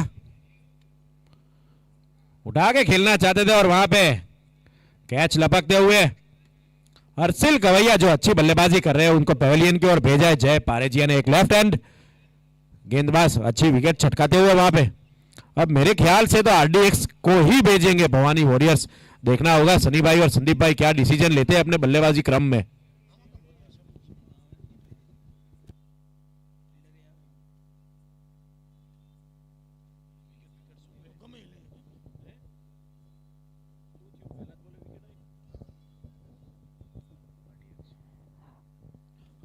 उठा के खेलना चाहते थे और वहां पे कैच लपकते हुए हर्षिल कवैया जो अच्छी बल्लेबाजी कर रहे हैं उनको पेवेलियन की ओर भेजा है जय पारेजिया ने। एक लेफ्ट हैंड गेंदबाज अच्छी विकेट छटकाते हुए वहां पे। अब मेरे ख्याल से तो आरडीएक्स को ही भेजेंगे भवानी वॉरियर्स। देखना होगा सनी भाई और संदीप भाई क्या डिसीजन लेते हैं अपने बल्लेबाजी क्रम में।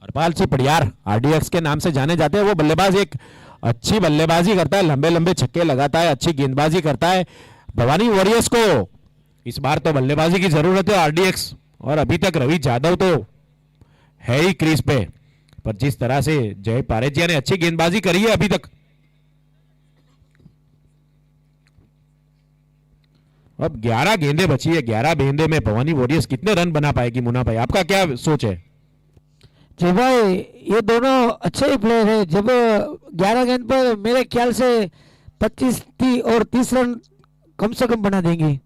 हरपाल सिंह पडियार आरडीएक्स के नाम से जाने जाते हैं। वो बल्लेबाज एक अच्छी बल्लेबाजी करता है, लंबे लंबे छक्के लगाता है, अच्छी गेंदबाजी करता है। भवानी वॉरियर्स को इस बार तो बल्लेबाजी की जरूरत है आरडीएक्स, और अभी तक रवि यादव तो है ही क्रीज पे, पर जिस तरह से जय पारेजिया ने अच्छी गेंदबाजी करी है अभी तक। अब 11 गेंदें बची है, 11 गेंदे में भवानी वॉरियर्स कितने रन बना पाएगी मुन्ना भाई, आपका क्या सोच है? जी भाई ये दोनों अच्छे ही प्लेयर है। जब 11 गेंद पर मेरे ख्याल से 25 और 30 रन कम से कम बना देंगे।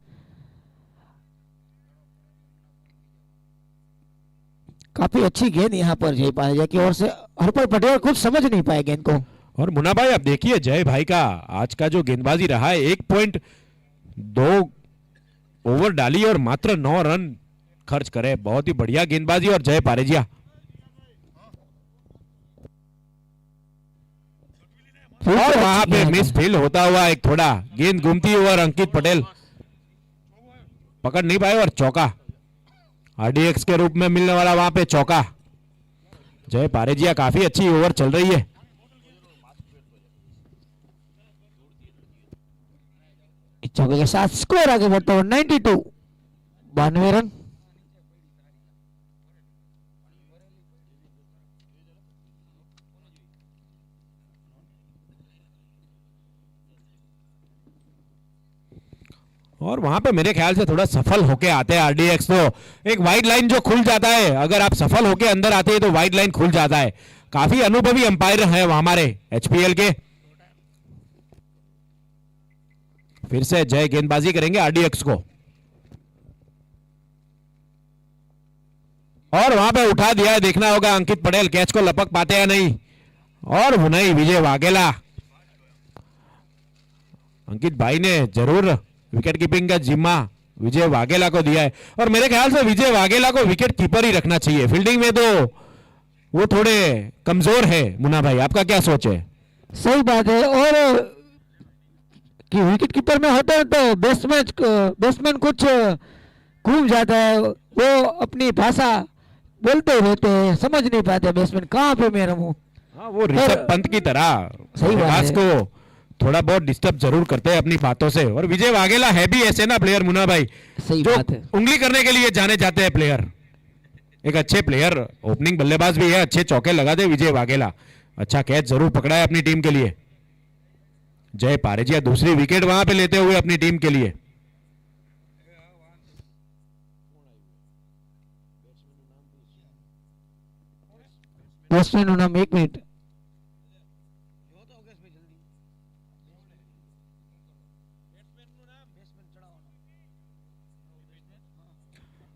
काफी अच्छी गेंद यहाँ पर जय पारेजिया की ओर से। हरपल पटेल खुद समझ नहीं पाए गेंद को। और मुन्ना भाई आप देखिए जय भाई का आज का जो गेंदबाजी रहा है, 1.2 ओवर डाली और मात्र 9 रन खर्च करे। बहुत ही बढ़िया गेंदबाजी। और जय पारेजिया और वहां पे मिस फील होता हुआ एक थोड़ा गेंद घूमती हुई और अंकित पटेल पकड़ नहीं पाए और चौका आरडीएक्स के रूप में मिलने वाला वहां पे चौका। जय पारेजिया काफी अच्छी ओवर चल रही है। चौके के साथ स्कोर आगे बढ़ता हुआ 92 92 रन। और वहां पे मेरे ख्याल से थोड़ा सफल होके आते हैं आरडीएक्स। तो एक वाइड लाइन जो खुल जाता है, अगर आप सफल होके अंदर आते हैं तो वाइड लाइन खुल जाता है। काफी अनुभवी अंपायर हैं हमारे एचपीएल के। फिर से जय गेंदबाजी करेंगे आरडीएक्स को और वहां पे उठा दिया है। देखना होगा अंकित पटेल कैच को लपक पाते हैं नहीं। और नहीं, विजय वाघेला, अंकित भाई ने जरूर विकेट कीपिंग का जिम्मा विजय वाघेला को दिया है। और मेरे ख्याल से विजय वाघेला को विकेट कीपर ही रखना चाहिए। फील्डिंग में तो वो थोड़े कमजोर है मुन्ना भाई, आपका क्या सोच है? सही बात है। और कि विकेट कीपर में होते हैं तो बैट्समैन कुछ घूम जाता है, वो अपनी भाषा बोलते रहते हैं, समझ नहीं पाते बैट्समैन कहाँ पे मैं रहूं। हाँ, वो ऋषभ पंत की तरह सही बात बल्लेबाज है। को थोड़ा बहुत डिस्टर्ब जरूर करते हैं अपनी बातों से। और विजय वाघेला है भी ऐसे ना प्लेयर मुन्ना भाई, सही जो बात है। उंगली करने के लिए जाने जाते हैं प्लेयर। एक अच्छे प्लेयर, ओपनिंग बल्लेबाज भी है, अच्छे चौके लगा दे विजय वाघेला। अच्छा कैच जरूर पकड़ा है अपनी टीम के लिए। जय पारेजिया दूसरी विकेट वहां पे लेते हुए अपनी टीम के लिए। बैट्समैन નું નામ 1 મિનિટ।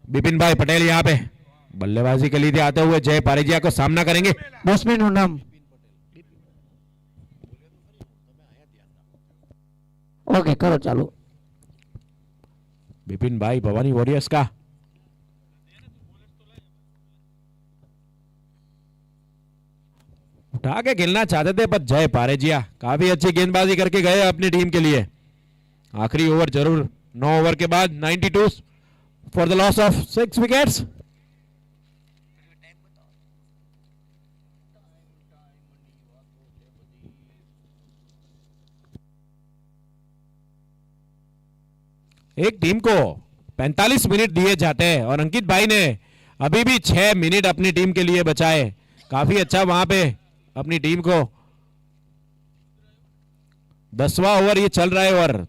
बिपिन भाई पटेल यहाँ पे बल्लेबाजी के लिए आते हुए जय पारेजिया को सामना करेंगे। बैट्समैन નું નામ ओके करो चालू। बिपिन भाई भवानी वॉरियर्स का। उठा के खेलना चाहते थे पर जय पारेजिया काफी अच्छी गेंदबाजी करके गए अपनी टीम के लिए। आखिरी ओवर जरूर, 9 ओवर के बाद 92 for the loss of 6 wickets. एक टीम को 45 मिनट दिए जाते हैं और अंकित भाई ने अभी भी 6 मिनट अपनी टीम के लिए बचाए। काफी अच्छा वहां पे अपनी टीम को 10वां ओवर ये चल रहा है और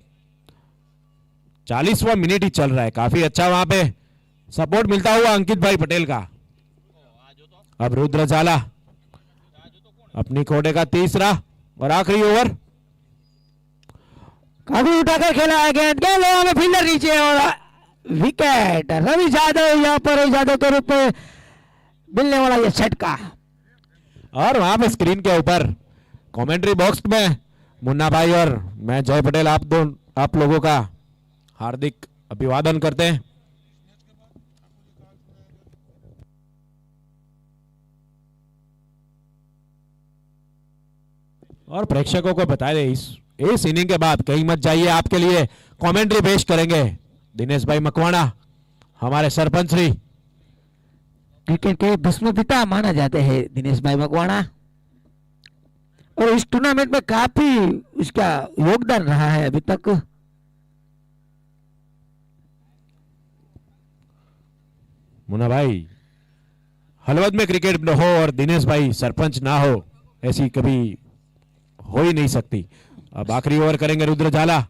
40वां मिनट ही चल रहा है। काफी अच्छा वहां पे सपोर्ट मिलता हुआ अंकित भाई पटेल का। अब रुद्र झाला अपनी कोटे का तीसरा और आखिरी ओवर। काफी उठाकर खेला है गेंद, गेंद हवा में, फील्डर नीचे और विकेट। रवि यादव यहाँ पर रवि यादव के रूप में मिलने वाला ये छटका। और वहां पे स्क्रीन के ऊपर कमेंट्री बॉक्स में मुन्ना भाई और मैं जय पटेल आप लोगों का हार्दिक अभिवादन करते हैं। और प्रेक्षकों को बता दें इस इनिंग के बाद कहीं मत जाइए, आपके लिए कमेंट्री पेश करेंगे दिनेश भाई मकवाना, हमारे सरपंच श्री। क्रिकेट के भस्म पिता माना जाते हैं दिनेश भाई मकवाना और इस टूर्नामेंट में काफी उसका योगदान रहा है अभी तक। मुन्ना भाई हलवद में क्रिकेट न हो और दिनेश भाई सरपंच ना हो, ऐसी कभी हो ही नहीं सकती। अब आखिरी ओवर करेंगे रुद्र झाला।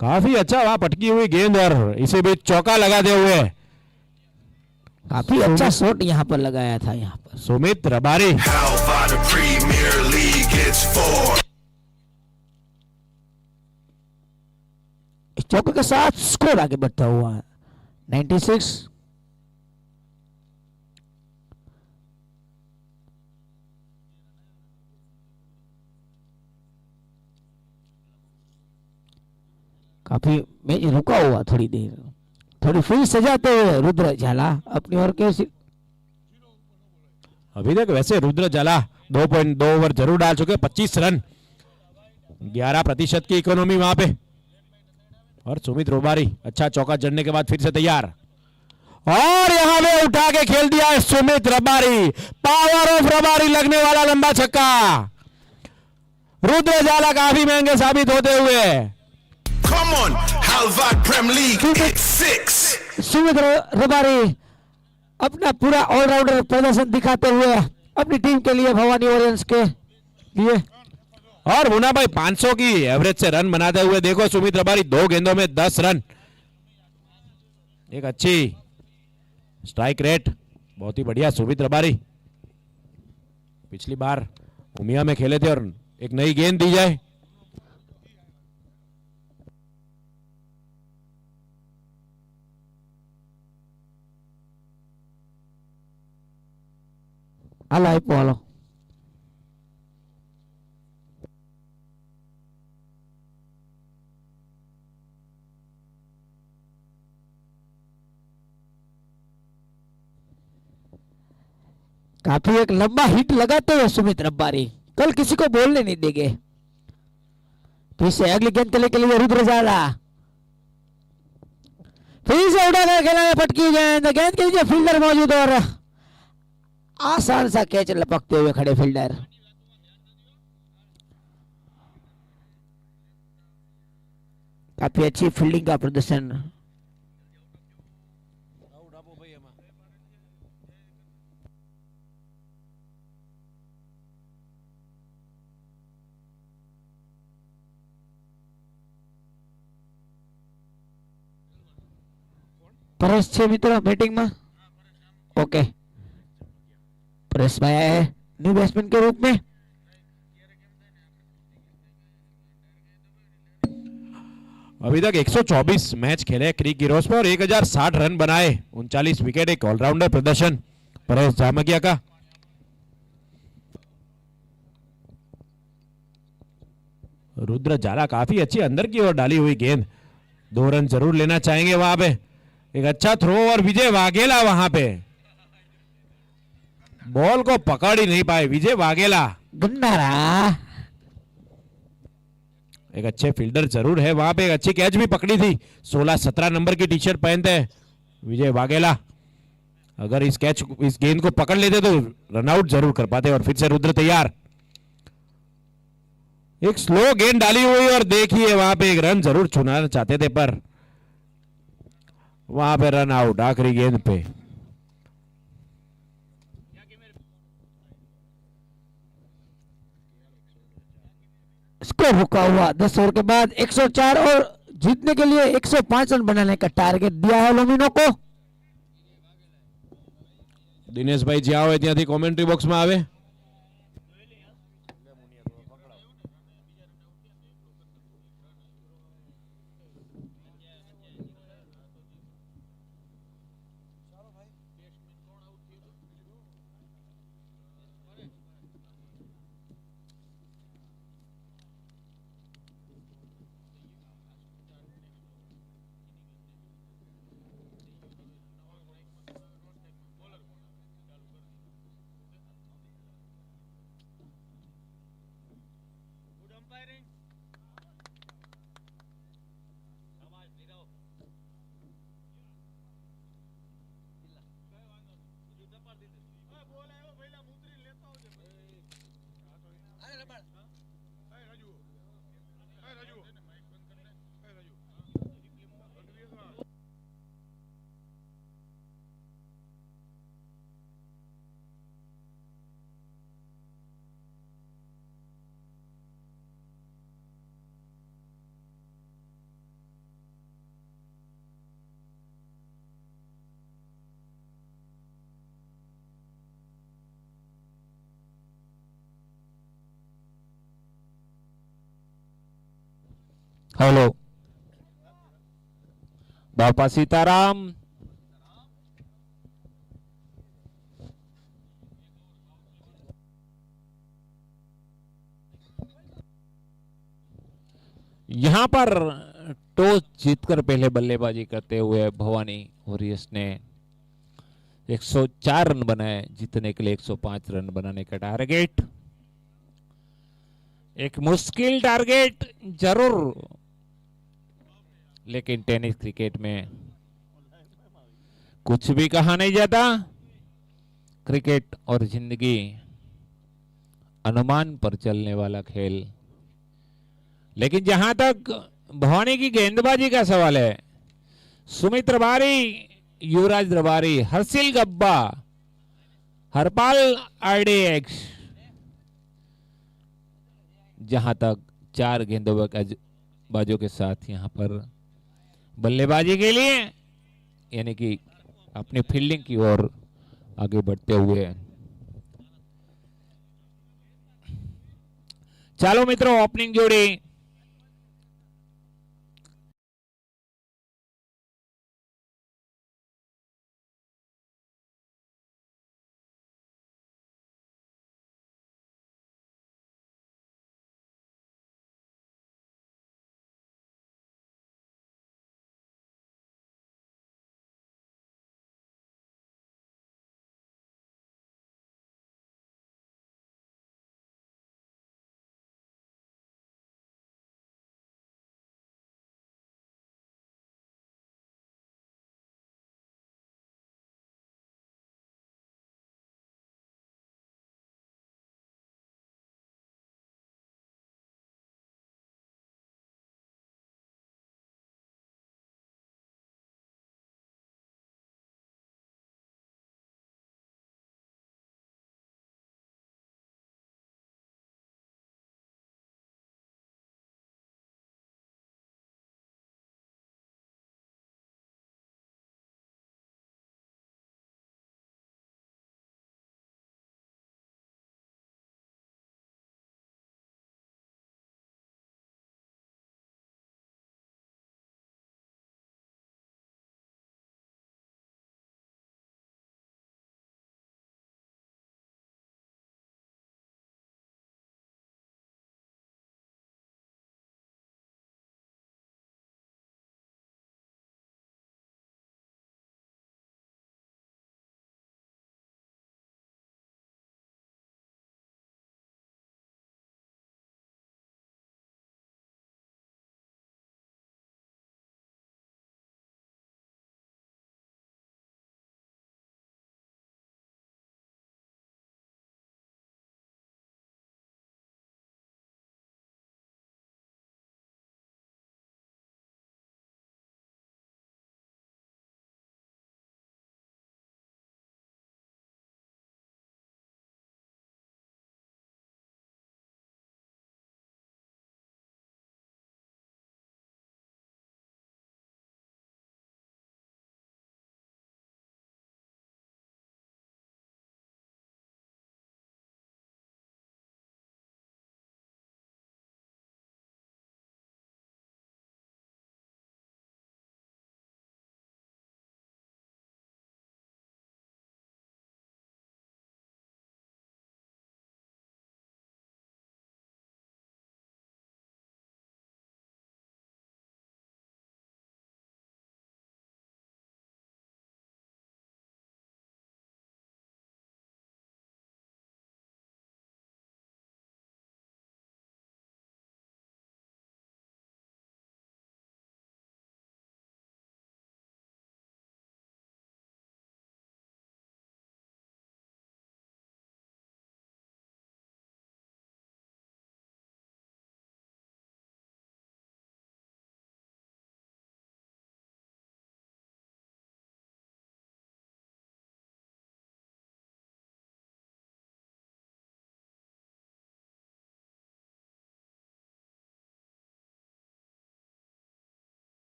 काफी अच्छा वहां पटकी हुई गेंद और इसे भी चौका लगाते हुए काफी अच्छा शॉट यहाँ पर लगाया था। यहाँ पर Sumit Rabari. How about the Premier League? It's 4. इस चौके के साथ स्कोर आगे बढ़ता हुआ है 96। काफी मैच रुका हुआ थोड़ी देर, थोड़ी फील्ड सजाते हुए रुद्र झाला अपनी ओर के। अभी तक वैसे रुद्र झाला 2.2 ओवर जरूर डाल चुके, 25 रन, 11% की इकोनॉमी वहां पे। और सुमित रबारी अच्छा चौका जड़ने के बाद फिर से तैयार और यहां पे उठा के खेल दिया है सुमित रबारी। पावर ऑफ रबारी लगने वाला लंबा छक्का। रुद्र झाला काफी महंगे साबित होते हुए। Come on, Halvad Prem League. It's 6. Sumit Rabari अपना पूरा ऑलराउंडर प्रदर्शन दिखाते हुए अपनी टीम के लिए, भवानी वॉरियर्स के लिए। और मुन्ना भाई 500 की एवरेज से रन बनाते हुए देखो सुमित रबारी 2 गेंदों में 10 रन, एक अच्छी स्ट्राइक रेट, बहुत ही बढ़िया सुमित रबारी। पिछली बार उमिया में खेले थे और एक नई गेंद दी जाए। હાલો આપ્યો હાલો। काफी एक लंबा हिट लगाते हुए सुमित रबारी, कल किसी को बोलने नहीं देंगे। फिर से अगली गेंद के लिए रुद्र जाला, फिर से उड़ाकर खेला है पटकी गेंद, गेंद के नीचे फील्डर मौजूद और आसान सा कैच लपकते हुए खड़े फील्डर। काफी अच्छी फील्डिंग का प्रदर्शन। પરેશ છે મિત્રો બેટિંગમાં। ओके, परेश भाई आए हैं न्यू बैट्समैन के रूप में। अभी तक 124 मैच खेले क्रिक गिरोस पर और 1060 रन बनाए, 39 विकेट, एक ऑलराउंडर प्रदर्शन परेश जामगिया का। रुद्र जाला काफी अच्छी अंदर की ओर डाली हुई गेंद, 2 रन जरूर लेना चाहेंगे वहां पे। एक अच्छा थ्रो और विजय वाघेला वहां पे बॉल को पकड़ ही नहीं पाए विजय वाघेला। गंदारा एक अच्छे फील्डर जरूर है वहां पे, एक अच्छी कैच भी पकड़ी थी। 16-17 नंबर की टी शर्ट पहनते हैं विजय वाघेला। अगर इस गेंद को पकड़ लेते तो रनआउट जरूर कर पाते। और फिर से रुद्र तैयार, एक स्लो गेंद डाली हुई और देखिए वहां पे एक रन जरूर चुनाना चाहते थे पर वहां पे रन आउट आखिरी गेंद पे। स्कोर रुका हुआ 10 ओवर के बाद 104 और जीतने के लिए 105 रन बनाने का टारगेट दिया है लोमिनो को। દિનેશભાઈ જ્યાં હોય ત્યાંથી કોમેન્ટ્રી બોક્સમાં આવે। हेलो बापा सीताराम। यहां पर टॉस जीतकर पहले बल्लेबाजी करते हुए भवानी वॉरियर्स ने 104 रन बनाए, जीतने के लिए 105 रन बनाने का टारगेट। एक मुश्किल टारगेट जरूर, लेकिन टेनिस क्रिकेट में कुछ भी कहा नहीं जाता। क्रिकेट और जिंदगी अनुमान पर चलने वाला खेल। लेकिन जहां तक भवानी की गेंदबाजी का सवाल है, सुमित रबारी, युवराज रबारी, हर्षिल गब्बा, हरपाल आरडीएक्स, जहां तक 4 गेंदबाजों के साथ यहां पर बल्लेबाजी के लिए यानी कि अपनी फील्डिंग की ओर आगे बढ़ते हुए। चलो मित्रों, ओपनिंग जोड़ी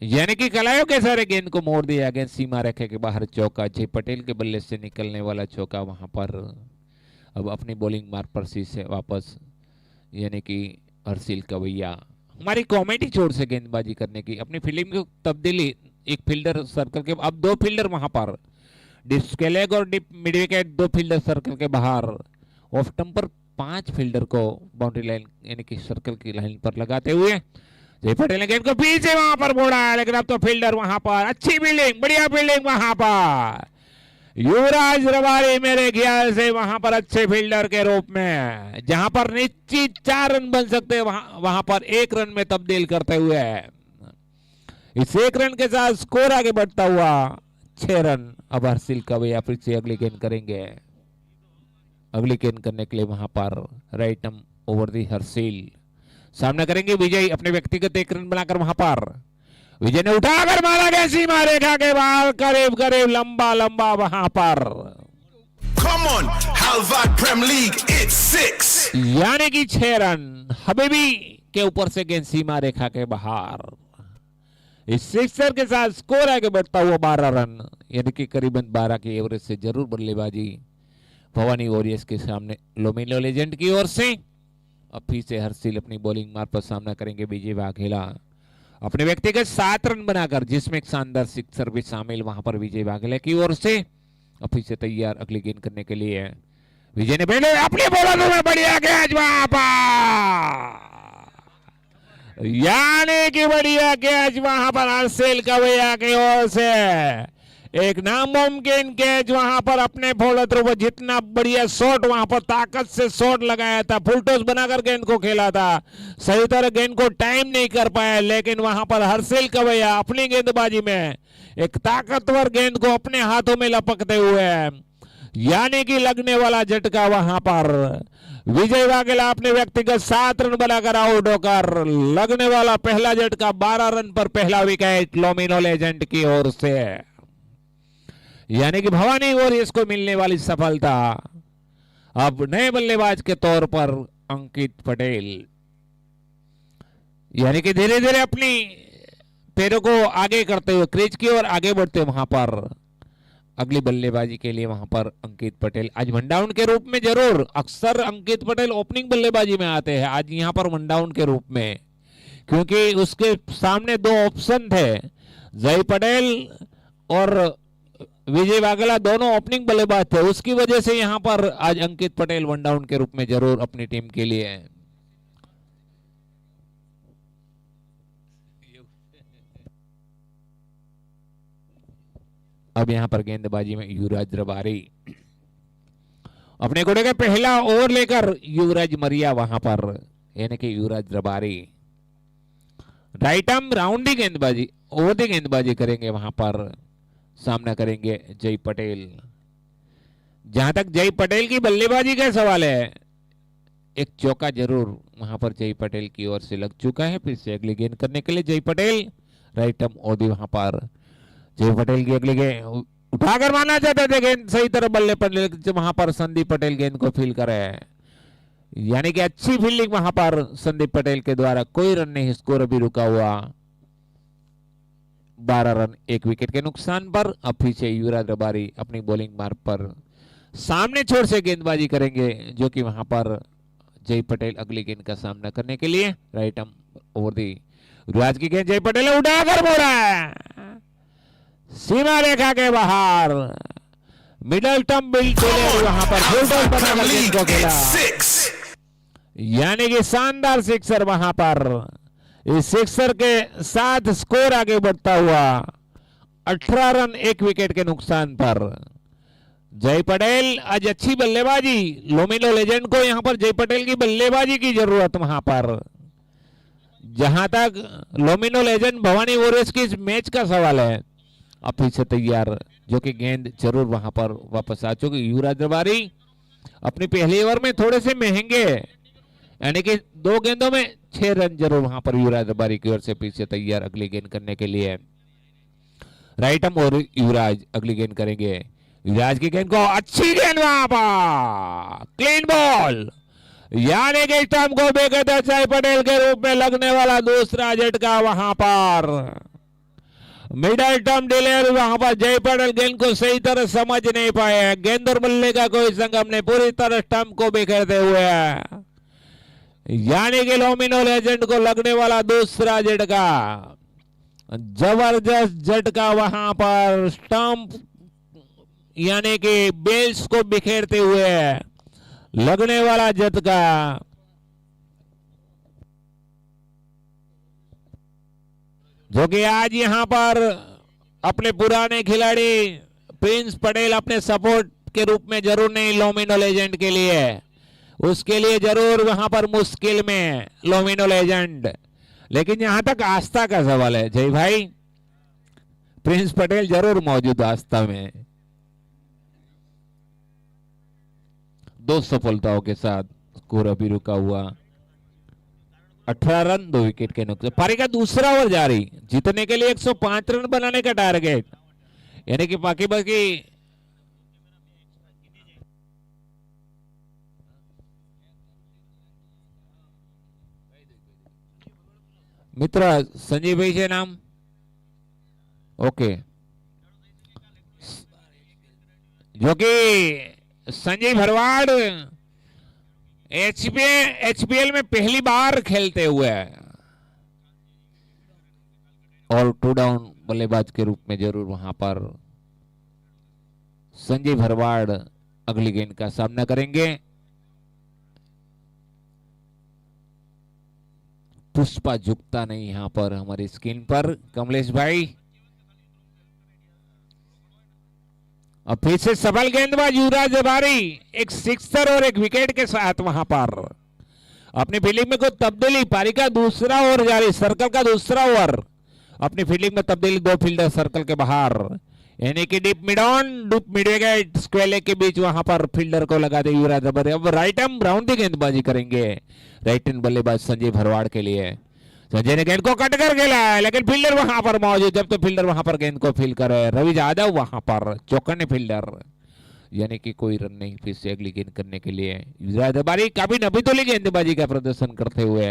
यानी कि कलायों के सारे गेंद को मोड़ दिया गया सीमा रेखा के बाहर चौका। जय पटेल के बल्ले से निकलने वाला चौका वहां पर अब अपनी बॉलिंग मार्ग पर से वापस, यानी कि हर्षिल कवैया हमारी कॉमेडी छोड़ से गेंदबाजी करने की अपनी फील्डिंग की तब्दीली। एक फील्डर सर्कल के, अब दो फील्डर वहां पर, डिस्क लेग और डिप मिड विकेट, दो फील्डर सर्कल के बाहर। ऑफ स्टंप पर 5 फील्डर को बाउंड्री लाइन यानी कि सर्कल की लाइन पर लगाते हुए जय पटेल ने गेंद को पीछे वहां पर मोड़ा है, लेकिन अब तो फील्डर वहां पर, अच्छी फील्डिंग, बढ़िया फील्डिंग वहां पर। युवराज रबारी मेरे ख्याल से वहां पर अच्छे फील्डर के रूप में, जहां पर निश्चित 4 रन बन सकते हैं वहां पर 1 रन में तब्दील करते हुए इस 1 रन के साथ स्कोर आगे बढ़ता हुआ 6 रन। अब हर्षिल कवैया फिर से अगली गेंद करेंगे। अगली गेंद करने के लिए वहां पर राइट आर्म ओवर दी हर्षिल, सामना करेंगे विजय, अपने व्यक्तिगत 1 रन बनाकर वहां पर विजय ने उठाकर मारा गया सीमा रेखा के बाहर, करीब करीब लंबा लंबा वहां पर। Come on, Halvad Prem League, it's 6. यानी कि 6 रन हबीबी के ऊपर से गेंद सीमा रेखा के बाहर। इस सिक्सर के साथ स्कोर आगे बढ़ता हुआ 12 रन, यानी कि करीबन 12 की एवरेज से जरूर बल्लेबाजी भवानी वॉरियर्स के सामने लोमिलो लेजेंड की ओर से। अब फिर से हर्षिल अपनी बॉलिंग मार्ग पर सामना करेंगे विजय वाघेला, अपने व्यक्तिगत 7 रन बनाकर, जिसमें एक शानदार सिक्सर भी शामिल वहां पर विजय वाघेला की ओर से। अब फिर से तैयार अगली गेंद करने के लिए विजय ने पहले अपनी बॉलर में बढ़िया कैच वहां पर, यानी कि बढ़िया कैच वहां पर हर्षिल कवैया की ओर से। एक नामुमकिन कैच वहां पर अपने बॉलर थ्रू, जितना बढ़िया शॉट वहां पर ताकत से शॉट लगाया था, फुल टॉस बनाकर गेंद को खेला था, सही तरह गेंद को टाइम नहीं कर पाया, लेकिन वहां पर हर्षिल कवैया अपनी गेंदबाजी में एक ताकतवर गेंद को अपने हाथों में लपकते हुए, यानी कि लगने वाला झटका वहां पर विजय वाघेला अपने व्यक्तिगत 7 रन बनाकर आउट होकर, लगने वाला पहला झटका 12 रन पर पहला विकेट लोमिनो लेजेंड की ओर से, यानी कि भवानी वॉरियर्स को मिलने वाली सफलता। अब नए बल्लेबाज के तौर पर अंकित पटेल, यानी कि धीरे धीरे अपनी पैरों को आगे करते हुए क्रीज की ओर आगे बढ़ते वहां पर अगली बल्लेबाजी के लिए वहां पर अंकित पटेल आज वन डाउन के रूप में, जरूर अक्सर अंकित पटेल ओपनिंग बल्लेबाजी में आते हैं, आज यहां पर वन डाउन के रूप में, क्योंकि उसके सामने 2 ऑप्शन थे, जय पटेल और विजय वाघेला दोनों ओपनिंग बल्लेबाज थे, उसकी वजह से यहां पर आज अंकित पटेल वन डाउन के रूप में जरूर अपनी टीम के लिए। अब यहां पर गेंदबाजी में युवराज रबारी अपने घोड़े का पहला ओवर लेकर युवराज मरिया वहां पर, यानी कि युवराज रबारी राइट आर्म राउंडी गेंदबाजी ओवर दी गेंदबाजी करेंगे, वहां पर सामना करेंगे जय पटेल। जहां तक जय पटेल की बल्लेबाजी का सवाल है, एक चौका जरूर वहां पर जय पटेल की ओर से लग चुका है। फिर से अगली गेंद करने के लिए जय पटेल राइट आर्म ओडी, वहां पर जय पटेल की अगली गेंद उठाकर मारना चाहते थे, गेंद सही तरह बल्ले पर, लेकिन वहां पर संदीप पटेल गेंद को फील करे, यानी कि अच्छी फील्डिंग वहां पर संदीप पटेल के द्वारा, कोई रन नहीं, स्कोर अभी रुका हुआ 12 रन 1 विकेट के नुकसान पर। अब फिर से युवराज रबारी अपनी बॉलिंग मार्ग पर सामने छोर से गेंदबाजी करेंगे, जो कि वहां पर जय पटेल अगली गेंद का सामना करने के लिए राइट आर्म ओवर दी युवराज की गेंद जय पटेल ने उठाकर मोड़ा सीमा रेखा के बाहर, मिडल टर्म बिल्ड वहां पर फुल टॉस बनाकर गेंद को खेला, यानी कि शानदार सिक्सर वहां पर। इस सिक्सर के साथ स्कोर आगे बढ़ता हुआ 18 रन 1 विकेट के नुकसान पर। जय पटेल आज अच्छी बल्लेबाजी, लोमिनो लेजेंड को यहां पर जय पटेल की बल्लेबाजी की जरूरत वहां पर। जहां तक लोमिनो लेजेंड भवानी वॉरियर्स की इस मैच का सवाल है, अब फिर से तैयार, जो कि गेंद जरूर वहां पर वापस आ चुकी। युवराज रबारी अपनी पहली ओवर में थोड़े से महंगे, यानी कि 2 गेंदों में 6 रन जरूर वहां पर युवराज रबारी की ओर से पीछे तैयार अगली गेंद करने के लिए राइट आर्म और युवराज अगली गेंद करेंगे। युवराज की गेंद को अच्छी गेंद वहां पर क्लीन बॉल, यानी कि स्टंप को बेकदर जय पटेल के रूप में लगने वाला दूसरा झटका वहां पर, मिडल टर्म डिलीवरी वहां पर जय पटेल गेंद को सही तरह समझ नहीं पाए। गेंद और बल्ले का कोई संगम नहीं, पूरी तरह स्टंप को बिखेरते हुए है। यानी कि लोमिनो लेजेंड को लगने वाला दूसरा झटका, जबरदस्त झटका वहां पर स्टंप यानी कि बेल्स को बिखेरते हुए लगने वाला झटका। जो कि आज यहां पर अपने पुराने खिलाड़ी प्रिंस पटेल अपने सपोर्ट के रूप में जरूर नहीं लोमिनो लेजेंड के लिए, उसके लिए जरूर वहां पर मुश्किल में लोमिनो लेजेंड। लेकिन जहां तक आस्था का सवाल है जय भाई, प्रिंस पटेल जरूर मौजूद आस्था में। 2 सफलताओं के साथ स्कोर अभी रुका हुआ 18 रन 2 विकेट के नुकसान। पारी का दूसरा ओवर जारी, जीतने के लिए 105 रन बनाने का टारगेट, यानी कि बाकी मित्र संजीव भाई से नाम ओके, जो कि संजय भरवाड़ एचपीएल में पहली बार खेलते हुए ऑल टू डाउन बल्लेबाज के रूप में जरूर वहां पर संजय भरवाड़ अगली गेंद का सामना करेंगे। पुष्पा झुकता नहीं यहां पर हमारी स्क्रीन पर कमलेश भाई। और फिर से सफल गेंदबाज युवराज जबारी एक सिक्सर और एक विकेट के साथ वहां पर अपनी फील्डिंग में कोई तब्दीली। पारी का दूसरा ओवर जारी, सर्कल का दूसरा ओवर, अपनी फील्डिंग में तब्दीली, 2 फील्डर सर्कल के बाहर, यानी कि deep mid on deep midwicket square leg के बीच वहां पर फील्डर को लगा दे युवराज जबारी। अब राइट आर्म राउंड की गेंदबाजी करेंगे राइट हैंड बल्लेबाज संजय भरवाड़ के लिए। संजय ने गेंद को कट कर खेला है, लेकिन फील्डर वहां पर मौजूद, जब तो फील्डर वहां पर गेंद को फील करे। रवि यादव वहां पर चौकन्ने फील्डर, यानी कि कोई रन नहीं फिर से अगली गेंद करने के लिए। युवराज जबारी काफी नबीतुली गेंदबाजी का प्रदर्शन करते हुए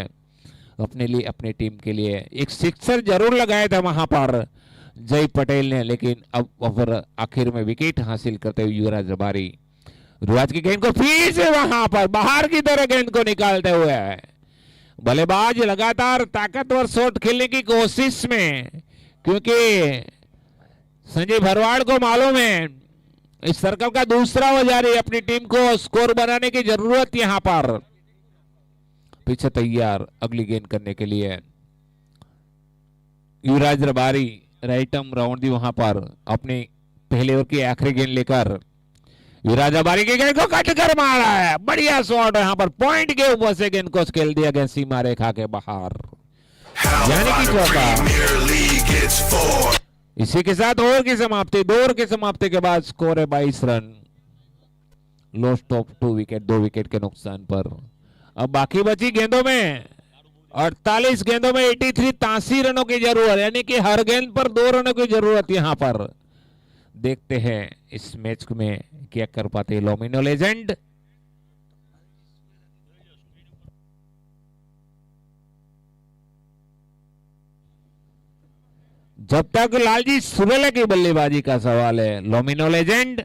अपने लिए अपनी टीम के लिए एक सिक्सर जरूर लगाया था वहां पर जय पटेल ने, लेकिन अब ओवर आखिर में विकेट हासिल करते हुए युवराज जबारी युवराज की गेंद को फिर से वहां पर बाहर की तरह गेंद को निकालते हुए बल्लेबाज लगातार ताकतवर शॉट खेलने की कोशिश में, क्योंकि संजय भरवाड़ को मालूम है इस सर्कल का दूसरा ओवर जारी, अपनी टीम को स्कोर बनाने की जरूरत यहां पर। पीछे तैयार अगली गेंद करने के लिए युवराज जबारी राइट आर्म राउंड दी वहां पर अपनी पहले ओवर की आखिरी गेंद लेकर युवराज जबारी की गेंद को कट कर मारा है, बढ़िया शॉट यहां पर पॉइंट के ऊपर से गेंद को खेल दिया गया सीमा रेखा के बाहर, यानी कि चौका। इसी के साथ ओवर की समाप्ति, 2 ओवर की समाप्ति के बाद स्कोर है 22 run, lost of 2 wicket, 2 wicket के नुकसान पर। अब बाकी बची गेंदों में 48 गेंदों में 83 रनों की जरूरत, यानी कि हर गेंद पर 2 रनों की जरूरत यहां पर। देखते हैं इस मैच में क्या कर पाते हैं लोमिनो लेजेंड। जब तक लालजी सुरेला की बल्लेबाजी का सवाल है लोमिनो लेजेंड,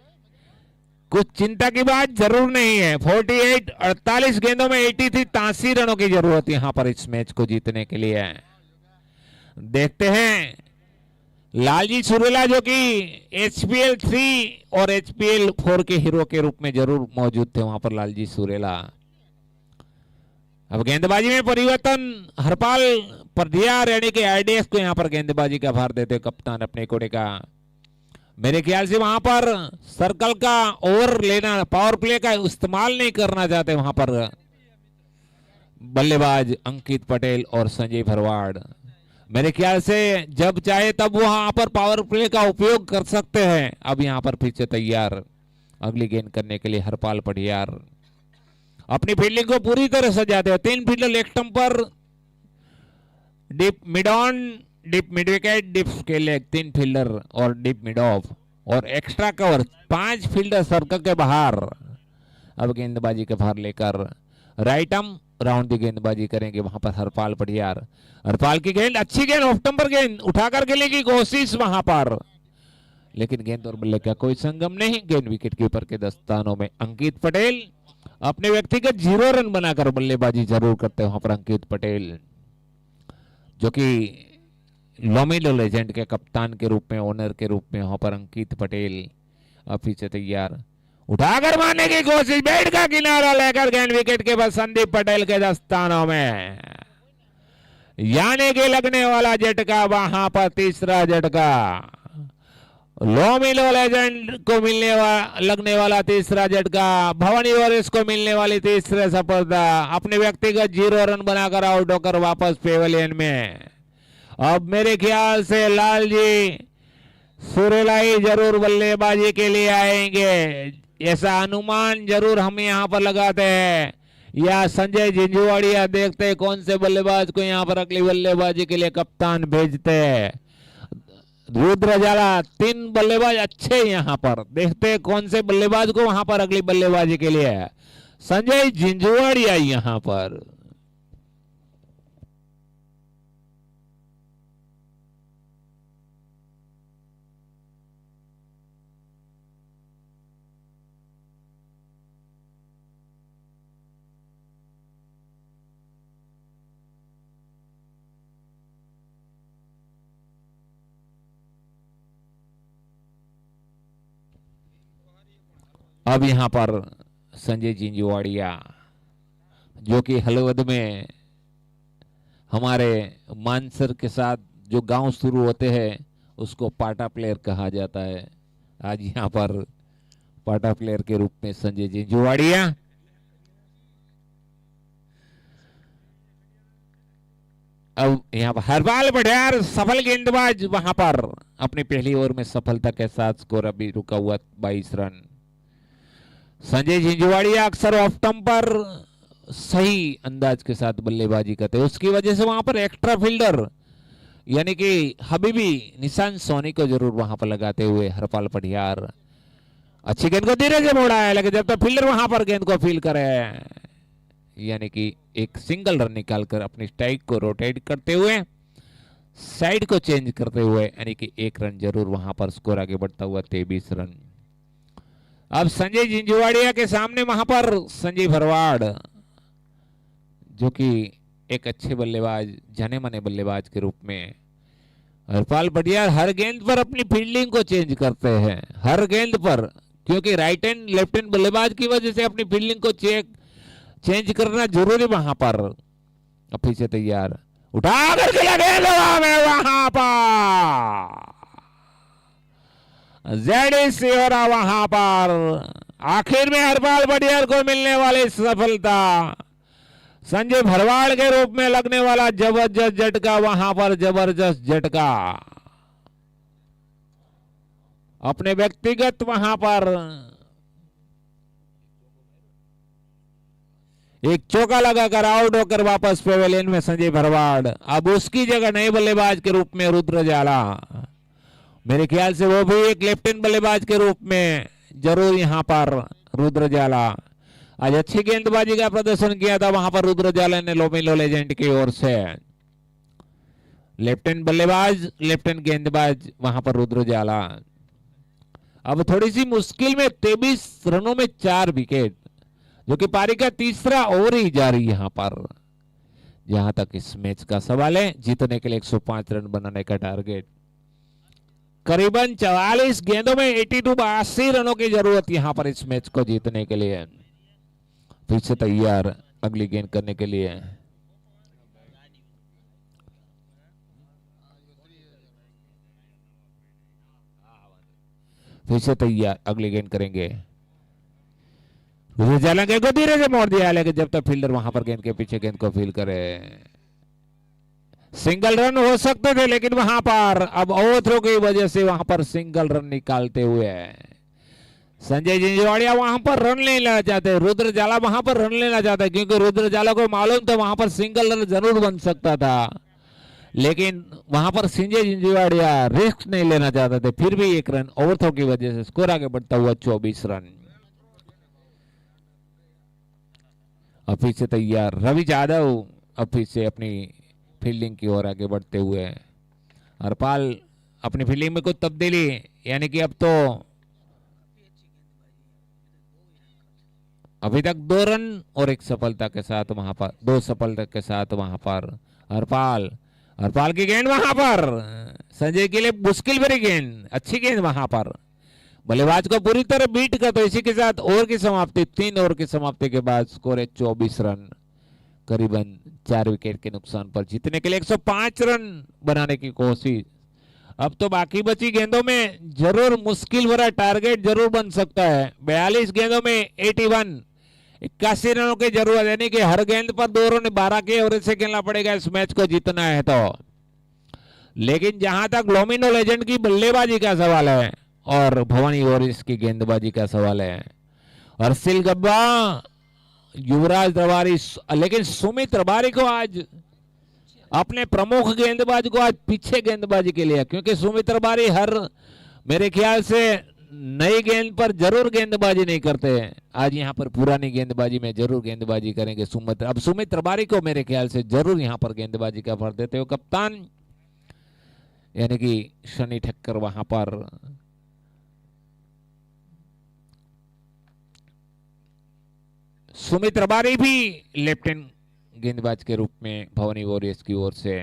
कुछ चिंता की बात जरूर नहीं है। 48 गेंदों में 83 रनों की जरूरत यहां पर इस मैच को जीतने के लिए। देखते हैं लालजी सुरेला जो कि एचपीएल 3 और एचपीएल 4 के हीरो के रूप में जरूर मौजूद थे वहां पर लालजी सुरेला। अब गेंदबाजी में परिवर्तन, हरपाल परदियार यानी कि आईडीएस को यहां पर गेंदबाजी का भार देते कप्तान अपने कोटे का। मेरे ख्याल से वहां पर सर्कल का ओवर लेना, पावर प्ले का इस्तेमाल नहीं करना चाहते वहां पर बल्लेबाज अंकित पटेल और संजय भरवाड़। मेरे ख्याल से जब चाहे तब वहां पर पावर प्ले का उपयोग कर सकते हैं। अब यहां पर फिर से तैयार अगली गेंद करने के लिए हरपाल पटियार अपनी फील्डिंग को पूरी तरह सजाते हैं। 3 फील्डर लेग स्टंप पर, deep mid on, deep mid wicket, deep के लेग 3 फील्डर और डीप मिड ऑफ और एक्स्ट्रा कवर 5 फील्डर सर्कल के बाहर। अब गेंदबाजी के बाहर लेकर राइट आर्म राउंड की गेंदबाजी करेंगे वहां पर हरपाल पटियार। हरपाल की गेंद, अच्छी गेंद, ऑफ टम्पर गेंद, उठाकर खेलने की कोशिश वहां पर, लेकिन गेंद और बल्ले का कोई संगम नहीं। गेंद विकेट कीपर के दस्तानों में। अंकित पटेल अपने व्यक्तिगत 0 रन बनाकर बल्लेबाजी जरूर करते हैं वहां पर। अंकित पटेल जो कि लोमिलो लेजेंड के कप्तान के रूप में, ओनर के रूप में वहां पर अंकित पटेल अब पीछे तैयार, उठाकर मारने की कोशिश, बैट का किनारा लेकर गेंद विकेट के बाद संदीप पटेल के दस्तानों में, यानी कि लगने वाला झटका वहां पर, तीसरा झटका लोमिलो लेजेंड को लगने वाला तीसरा झटका, भवानी वॉरियर्स को मिलने वाली तीसरी सफलता। अपने व्यक्तिगत 0 रन बनाकर आउट होकर वापस पेवेलियन में। अब मेरे ख्याल से लाल जी सुरेलाई जरूर बल्लेबाजी के लिए आएंगे, ऐसा अनुमान जरूर हम यहां पर लगाते हैं, या संजय झिंझुवाड़िया देखते हैं कौन से बल्लेबाज को यहां पर अगली बल्लेबाजी के लिए कप्तान भेजते हैं। रुद्र जाला 3 बल्लेबाज अच्छे यहां पर, देखते हैं कौन से बल्लेबाज को वहां पर अगली बल्लेबाजी के लिए। संजय झिंझुवाड़िया यहां पर। अब यहां पर संजय झिंझुवाड़िया जो कि हलवद में हमारे मानसर के साथ जो गांव शुरू होते हैं उसको पाटा प्लेयर कहा जाता है। आज यहां पर पाटा प्लेयर के रूप में संजय झिंझुवाड़िया। अब यहां पर हरपाल पटियार सफल गेंदबाज वहां पर अपनी पहली ओवर में सफलता के साथ, स्कोर अभी रुका हुआ 22 रन। संजय झिंझुवाड़िया अक्सर ऑफ टर्म पर सही अंदाज के साथ बल्लेबाजी करते हैं, उसकी वजह से वहां पर एक्स्ट्रा फील्डर यानी कि हबीबी निशान सोनी को जरूर वहां पर लगाते हुए हरपाल पटियार अच्छी गेंद को धीरे से मोड़ा है, लेकिन जब तक फील्डर वहां पर गेंद को फील करे, यानी कि एक सिंगल रन निकालकर अपनी स्ट्राइक को रोटेट करते हुए, साइड को चेंज करते हुए, यानी कि 1 रन जरूर वहां पर, स्कोर आगे बढ़ता हुआ 23 रन। अब संजय झिंझुवाड़िया के सामने वहां पर संजय भरवाड़ जो कि एक अच्छे बल्लेबाज, जाने माने बल्लेबाज के रूप में। हरपाल पटियार हर गेंद पर अपनी फील्डिंग को चेंज करते हैं, हर गेंद पर, क्योंकि राइट हैंड लेफ्ट हैंड बल्लेबाज की वजह से अपनी फील्डिंग को चेंज करना जरूरी वहां पर। अब फिर से तैयार, उठा करके लगे वहां पर जेडी हो वहां पर। आखिर में हरपाल पटियार को मिलने वाली सफलता, संजय भरवाड़ के रूप में लगने वाला जबरदस्त झटका वहां पर, जबरदस्त झटका। अपने व्यक्तिगत वहां पर एक चौका लगाकर आउट होकर वापस पेवेलियन में संजय भरवाड़। अब उसकी जगह नए बल्लेबाज के रूप में रुद्र जाला, मेरे ख्याल से वो भी एक लेफ्ट हैंड बल्लेबाज के रूप में जरूर यहां पर रुद्र जाला। आज अच्छी गेंदबाजी का प्रदर्शन किया था वहां पर रुद्र जाला ने लोमिलो लेजेंड की ओर से। लेफ्ट हैंड बल्लेबाज, लेफ्ट हैंड गेंदबाज वहां पर रुद्र जाला। अब थोड़ी सी मुश्किल में 23 रनों में 4 विकेट, जो कि पारी का तीसरा ओवर ही जारी यहां पर। जहां तक इस मैच का सवाल है, जीतने के लिए 105 रन बनाने का टारगेट, करीबन 44 गेंदों में 80 रनों की जरूरत यहां पर इस मैच को जीतने के लिए। फिर से तैयार अगली गेंद करने के लिए। फिर से तैयार अगली गेंद करेंगे। जाला गेंद को धीरे से मोड़ दिया, लेकिन जब तक फील्डर वहां पर गेंद के पीछे गेंद को फील करे, सिंगल रन हो सकते थे, लेकिन वहां पर अब ओवरथ्रो की वजह से वहां पर सिंगल रन निकालते हुए संजय झिंझुवाड़िया वहां पर रन लेना चाहते, रुद्र जाला वहां पर रन लेना चाहते, क्योंकि रुद्र जाला को मालूम था वहां पर सिंगल रन जरूर बन सकता था, लेकिन वहां पर संजय झिंझुवाड़िया रिस्क नहीं लेना चाहते थे। फिर भी 1 रन ओवरथ्रो की वजह से स्कोर आगे बढ़ता हुआ 24 रन। अब फिर से तैयार रवि यादव, अब फिर से अपनी फील्डिंग की ओर आगे बढ़ते हुए। हरपाल अपनी फील्डिंग में कुछ तब्दीली, यानी कि अब तो अभी तक 2 रन और 1 सफलता के साथ वहां पर 2 सफलता के साथ वहां पर हरपाल की गेंद वहां पर संजय के लिए मुश्किल भरी गेंद, अच्छी गेंद वहां पर बल्लेबाज को पूरी तरह बीट कर। तो इसी के साथ ओवर की समाप्ति, 3 ओवर की समाप्ति के बाद स्कोर है 24 रन, करीबन 4 विकेट के नुकसान पर जीतने के लिए 105 रन बनाने की कोशिश। अब तो बाकी बची गेंदों में जरूर मुश्किल भरा टारगेट जरूर बन सकता है। 42 गेंदों में 81 रनों की जरूरत, यानी कि हर गेंद पर 2 रन 12 के एवरेज से खेलना पड़ेगा इस मैच को जीतना है तो। लेकिन जहां तक लोमिनो लेजेंड की बल्लेबाजी का सवाल है और भवानी वॉरियर्स की गेंदबाजी का सवाल है, अर्शिल गब्बा, युवराज तिवारी, लेकिन सुमित तिवारी को आज अपने प्रमुख गेंदबाज को आज पीछे गेंदबाजी के लिए, क्योंकि सुमित तिवारी हर मेरे ख्याल से नई गेंद पर जरूर गेंदबाजी नहीं करते हैं, आज यहां पर पुरानी गेंदबाजी में जरूर गेंदबाजी करेंगे सुमित। अब सुमित तिवारी को मेरे ख्याल से जरूर यहां पर गेंदबाजी का फर्ज देते हो कप्तान, यानी कि शनि ठक्कर वहां पर सुमित तिवारी भी लेफ्ट हैंड गेंदबाज के रूप में भवानी वॉरियर्स की ओर से।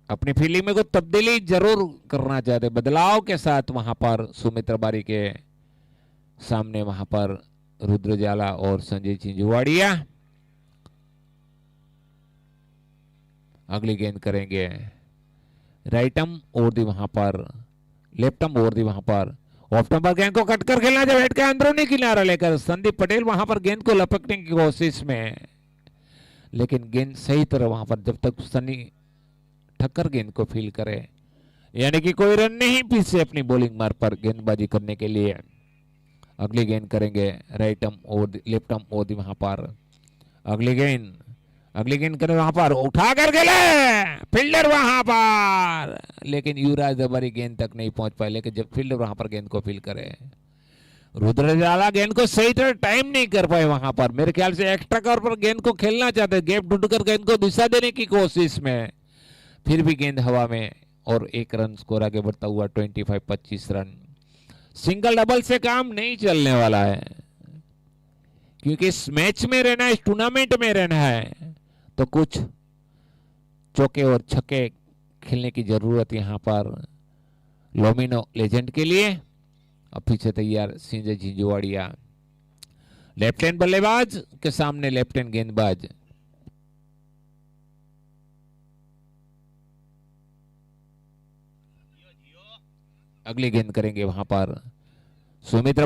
अपनी फील्डिंग में कुछ तब्दीली जरूर करना चाहते, बदलाव के साथ वहां पर सुमित तिवारी के सामने वहां पर रुद्र जाला और संजय चिंचुवाड़िया। अगली गेंद करेंगे राइटम और दी वहां पर, लेफ्टम और दी वहां पर, ऑफ पर गेंद को कटकर खेलना जब हेड के अंदरूनी किनारा लेकर संदीप पटेल वहां पर गेंद को लपकने की कोशिश में, लेकिन गेंद सही तरह वहां पर जब तक सनी ठक्कर गेंद को फील करे, यानी कि कोई रन नहीं पीछे अपनी बॉलिंग मार्ग पर गेंदबाजी करने के लिए। अगली गेंद करेंगे राइटम और लेफ्टम और वहां पर, अगली गेंद करें वहां पर, उठा कर खेले फील्डर वहां पर, लेकिन युवराज तिवारी गेंद तक नहीं पहुंच पाए। लेकिन जब फील्डर वहां पर गेंद को फील करे, रुद्र जाला गेंद को सही तरह टाइम नहीं कर पाए वहां पर, मेरे ख्याल से एक्स्ट्रा कवर पर गेंद को खेलना चाहते, गैप ढूंढकर गेंद को दिशा देने की कोशिश में, फिर भी गेंद हवा में और 1 रन स्कोर आगे बढ़ता हुआ 25 रन। सिंगल डबल से काम नहीं चलने वाला है, क्योंकि इस मैच में रहना, इस टूर्नामेंट में रहना है तो कुछ चौके और छक्के खेलने की जरूरत यहां पर लोमिनो लेजेंड के लिए। अब पीछे तैयार संजय चिंचुवाड़िया, लेफ्ट हैंड बल्लेबाज के सामने लेफ्ट हैंड गेंदबाज। अगली गेंद करेंगे वहां पर सुमित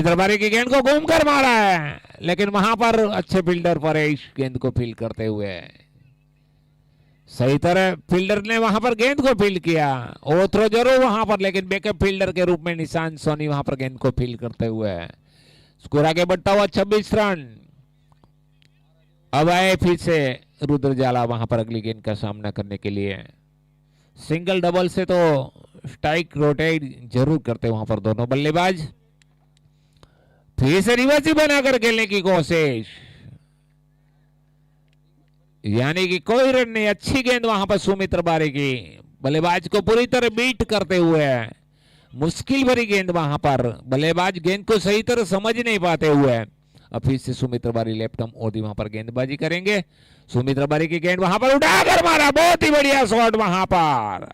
तिवारी की गेंद को घूम कर मारा है, लेकिन वहां पर अच्छे फील्डर पर इस गेंद को फील्ड करते हुए, सही तरह फील्डर ने वहां पर गेंद को फील्ड किया, ओ थ्रो जरूर वहां पर, लेकिन बैकअप फील्डर के रूप में निशांत सोनी वहां पर गेंद को फील्ड करते हुए स्कोर आगे बढ़ता हुआ 26 रन। अब आए फिर से रुद्र जाला वहां पर अगली गेंद का सामना करने के लिए। सिंगल डबल से तो स्ट्राइक रोटेट जरूर करते वहां पर दोनों बल्लेबाज, फिर से रिवर्स बनाकर खेलने की कोशिश, यानी कि कोई रन नहीं। अच्छी गेंद वहां पर सुमित तिवारी की, बल्लेबाज को पूरी तरह बीट करते हुए, मुश्किल भरी गेंद वहां पर, बल्लेबाज गेंद को सही तरह समझ नहीं पाते हुए। अब फिर से सुमित तिवारी लेफ्ट आर्म और वहां पर गेंदबाजी करेंगे। सुमित तिवारी की गेंद वहां पर उठाकर मारा, बहुत ही बढ़िया शॉट वहां पर।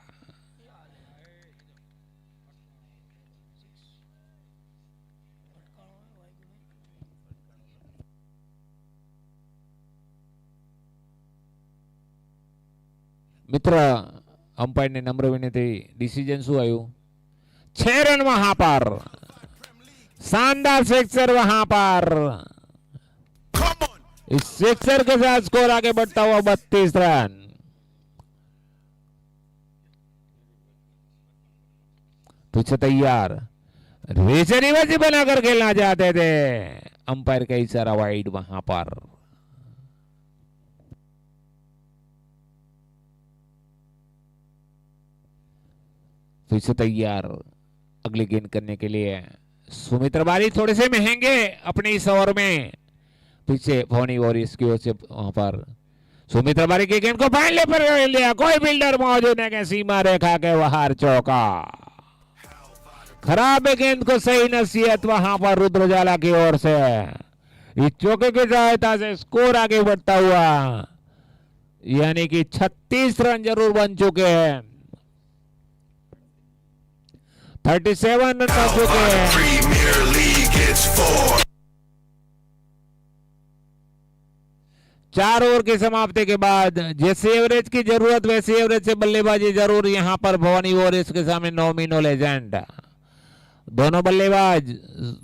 મિત્ર અંપાયરને નમ્ર વિનંતી, ડિસિઝન શું આવ્યું? 6 રન वहां पर, शानदार सिक्सर वहां पर, Come on. इस सिक्सर के साथ स्कोर आगे बढ़ता हुआ 32 रन। पीछे तैयार, रिवर्स बनाकर खेलना चाहते थे, अंपायर का इशारा वाइड वहां पर। फिर से तैयार अगली गेंद करने के लिए सुमित तिवारी थोड़े से महंगे अपने इस ओवर में। पीछे भवानी वॉरियर्स की ओर से वहां पर सुमित तिवारी के गेंद को फाइनल पर लिया, कोई बिल्डर मौजूद है, सीमा रेखा के बाहर चौका। खराब गेंद को सही नसीहत वहां पर रुद्रजाला की ओर से। इस चौके की सहायता से स्कोर आगे बढ़ता हुआ, यानी कि 36 रन जरूर बन चुके हैं, 37 रन बन चुके हैं। Premier League, it's 4. 4 ओवर की समाप्ति के बाद जैसे एवरेज की जरूरत वैसी एवरेज से बल्लेबाजी जरूर यहां पर भवानी वॉरियर्स के सामने नॉमिनल एजेंट। दोनों बल्लेबाज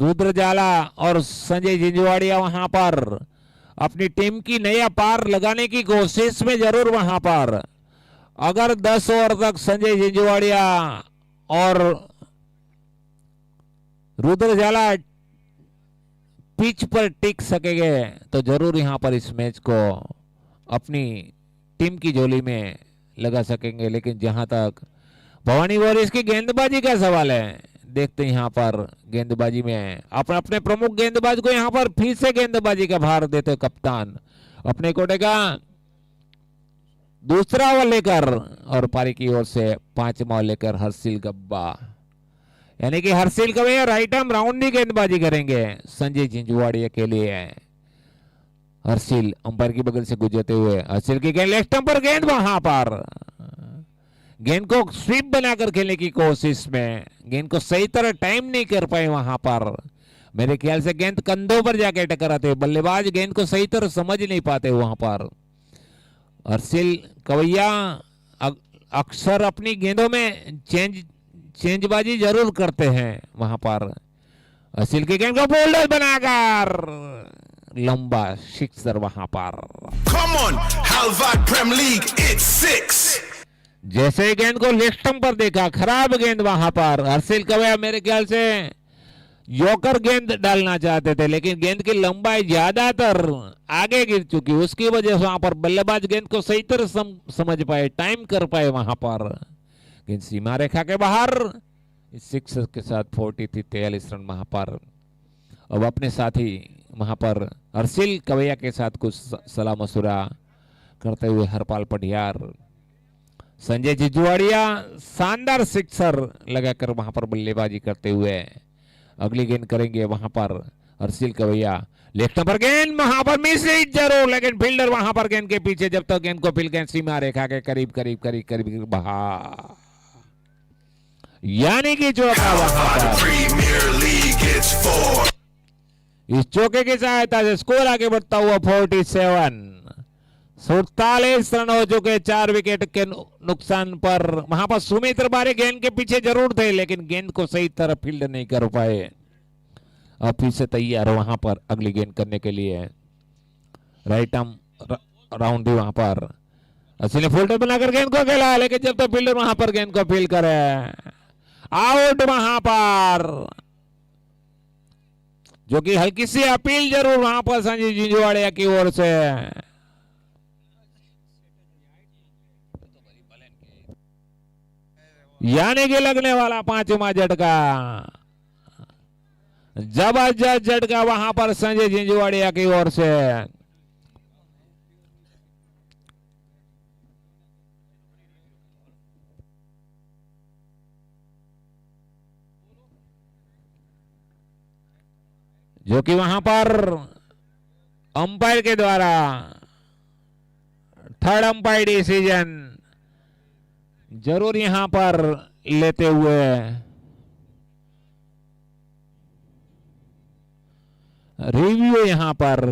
रुद्रजाला और संजय जिंजवाड़िया वहां पर अपनी टीम की नया पार लगाने की कोशिश में जरूर वहां पर। अगर 10 ओवर तक संजय जिंजवाड़िया और रुद्रजाला पिच पर टिक सकेंगे तो जरूर यहां पर इस मैच को अपनी टीम की झोली में लगा सकेंगे। लेकिन जहां तक भवानी वॉरियर्स की गेंदबाजी का सवाल है, देखते हैं यहां पर गेंदबाजी में अपने प्रमुख गेंदबाज को यहां पर फिर से गेंदबाजी का भार देते कप्तान अपने कोटे का दूसरा ओवर लेकर, और पारी की ओर से 5वां ओवर लेकर हर्षिल गब्बा, यानी कि Harshil Kavaiya right arm round की गेंदबाजी करेंगे संजय जिंजवाड़िया के लिए। हर्षिल अंपायर की बगल से गुजरते हुए हर्षिल की गेंद लेफ्ट स्टंप पर, गेंद वहां पर गेंद को स्वीप बनाकर खेलने की कोशिश में गेंद को सही तरह टाइम नहीं कर पाए वहां पर। मेरे ख्याल से गेंद कंधों पर जाके टकराते, बल्लेबाज गेंद को सही तरह समझ नहीं पाते वहां पर। हर्षिल कवैया अक्सर अपनी गेंदों में चेंजबाजी जरूर करते हैं वहां पर। हर्षिल की गेंद को बोल्डर बनाकर लंबा सिक्सर वहां पर। Come on, Halvad Prem League, it's 6. जैसे ही गेंद को लेफ्ट स्टंप पर देखा, खराब गेंद वहां पर। हर्षिल कवैया मेरे ख्याल से यॉर्कर गेंद डालना चाहते थे, लेकिन गेंद की लंबाई ज्यादातर आगे गिर चुकी, उसकी वजह से वहां पर बल्लेबाज गेंद को सही तरह समझ पाए, टाइम कर पाए वहां पर। गेंद सीमा रेखा के बाहर, इस सिक्स के साथ 43 रन वहां पर। अब अपने साथी वहां पर हर्षिल कवैया के साथ कुछ सलाह मशुरा करते हुए हरपाल पटियार, संजय जिंजवाड़िया शानदार सिक्सर लगाकर वहां पर बल्लेबाजी करते हुए अगली गेंद करेंगे वहां पर हर्षिल कवैया। लेफ्ट पर गेंद वहां पर मिस जरूर, लेकिन फील्डर वहां पर गेंद के पीछे जब तक गेंद को फील्ड गेंद सीमा रेखा के करीब करीब करीब करीब बाहर, यानी कि चौका वहां पर। Premier League, it's 4. इस चौके की सहायता से स्कोर आगे बढ़ता हुआ 47 रन हो चुके 4 विकेट के नुकसान पर। वहां पर सुमित तिवारी गेंद के पीछे जरूर थे, लेकिन गेंद को सही तरह फील्ड नहीं कर पाए। अब फिर से तैयार हो वहां पर अगली गेंद करने के लिए, राइट आर्म राउंड वहां पर। असली फुलटॉस बनाकर गेंद को खेला, लेकिन जब तक फील्डर वहां पर गेंद को फील्ड करे, आउट वहां पर, जो कि हल्की सी अपील जरूर वहां पर संजय जिंजवाड़िया की ओर से। यानी कि लगने वाला 5वां झटका, जबरदस्त झटका वहां पर संजय जिंजवाड़िया की ओर से। जो कि वहां पर अंपायर के द्वारा थर्ड अंपायर डिसीजन जरूर यहां पर लेते हुए रिव्यू यहां पर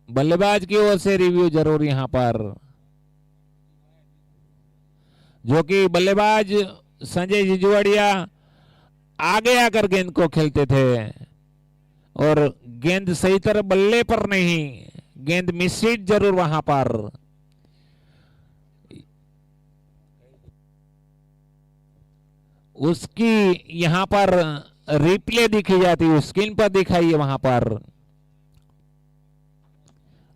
बल्लेबाज की ओर से रिव्यू जरूर यहां पर, जो कि बल्लेबाज संजय जिंजवाड़िया आगे आकर गेंद को खेलते थे और गेंद सही तरह बल्ले पर नहीं, गेंद मिसहीट जरूर वहां पर। उसकी यहां पर रिप्ले दिखी जाती है, स्क्रीन पर दिखाई है वहां पर।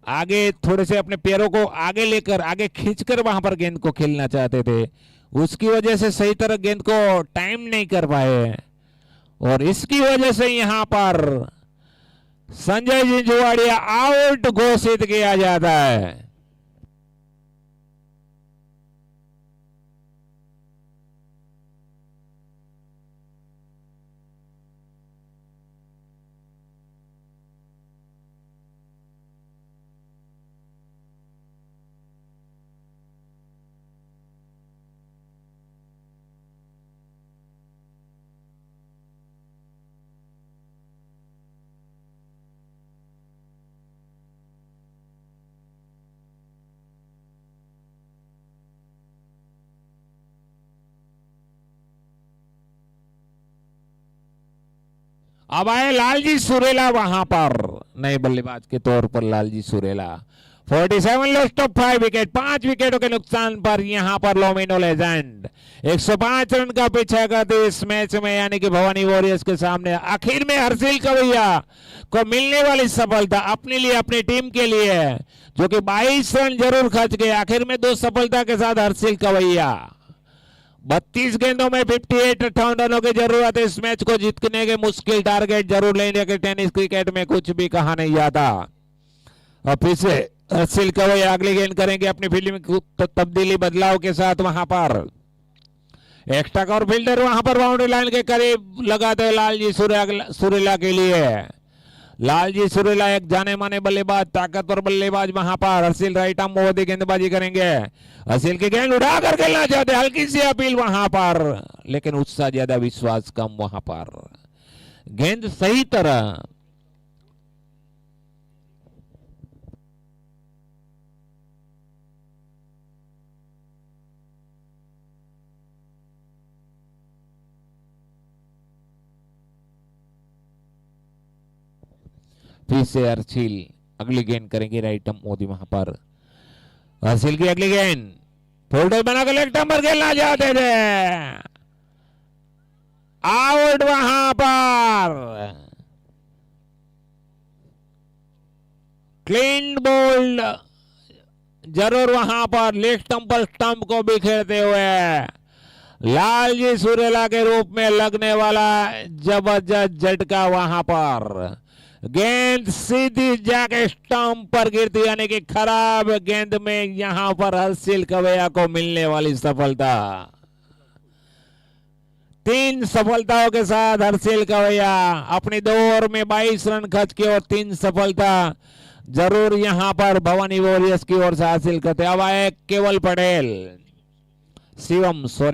आगे थोड़े से अपने पैरों को आगे लेकर आगे खींचकर वहां पर गेंद को खेलना चाहते थे, उसकी वजह से सही तरह गेंद को टाइम नहीं कर पाए और इसकी वजह से यहां पर संजय जिंजवाड़िया आउट घोषित किया जाता है। अब आए लालजी सुरेला वहां पर नए बल्लेबाज के तौर पर। Lalji Surela 47 lost of 5 wicket, 5 विकेटों के नुकसान पर यहां पर लोमिनो लेजेंड 105 रन का पीछा करते इस मैच में, यानी कि भवानी वॉरियर्स के सामने आखिर में हर्षिल कवैया को मिलने वाली सफलता अपने लिए, अपनी टीम के लिए, जो कि 22 रन जरूर खर्च गए, आखिर में 2 सफलता के साथ हर्षिल कवैया 32 गेंदों में 58 रनों की जरूरत है इस मैच को जीतने के। मुश्किल टारगेट जरूर लेने के, टेनिस क्रिकेट में कुछ भी कहा नहीं जाता। और फिर से हर्षिल कवैया अगली गेंद करेंगे अपनी फील्डिंग में तब्दीली बदलाव के साथ। वहां पर एक्स्ट्रा और फील्डर वहां पर बाउंड्री लाइन के करीब लगाते हुए लालजी सुरेला के लिए। लालजी सुरेला एक जाने माने बल्लेबाज, ताकतवर बल्लेबाज। वहां पर हर्षिल राइट आर्म मोदी गेंदबाजी करेंगे। हर्षिल की गेंद उड़ा कर खेलना चाहते, हल्की सी अपील वहां पर, लेकिन उत्साह ज्यादा, विश्वास कम। वहां पर गेंद सही तरह फिर से हर्षिल अगली गेंद करेंगे राइट आर्म मोदी। वहां पर हर्षिल की अगली गेंद फोल्डर बनाकर लेफ्ट आर्म पर खेलना चाहते थे, आउट। वहां पर क्लीन बोल्ड जरूर वहां पर लेफ्ट आर्म पर स्टंप को बिखेरते हुए लालजी सुरेला के रूप में लगने वाला जबरदस्त झटका। वहां पर गेंद सीधी जाके स्टंप पर गिरती, यानी कि खराब गेंद में यहां पर हर्षिल कवैया को मिलने वाली सफलता। 3 सफलताओं के साथ हर्षिल कवैया अपनी 2 ओवर में 22 रन खर्च किए और 3 सफलता जरूर यहां पर भवानी वॉरियर्स की ओर से हासिल करते। अब आए केवल पटेल,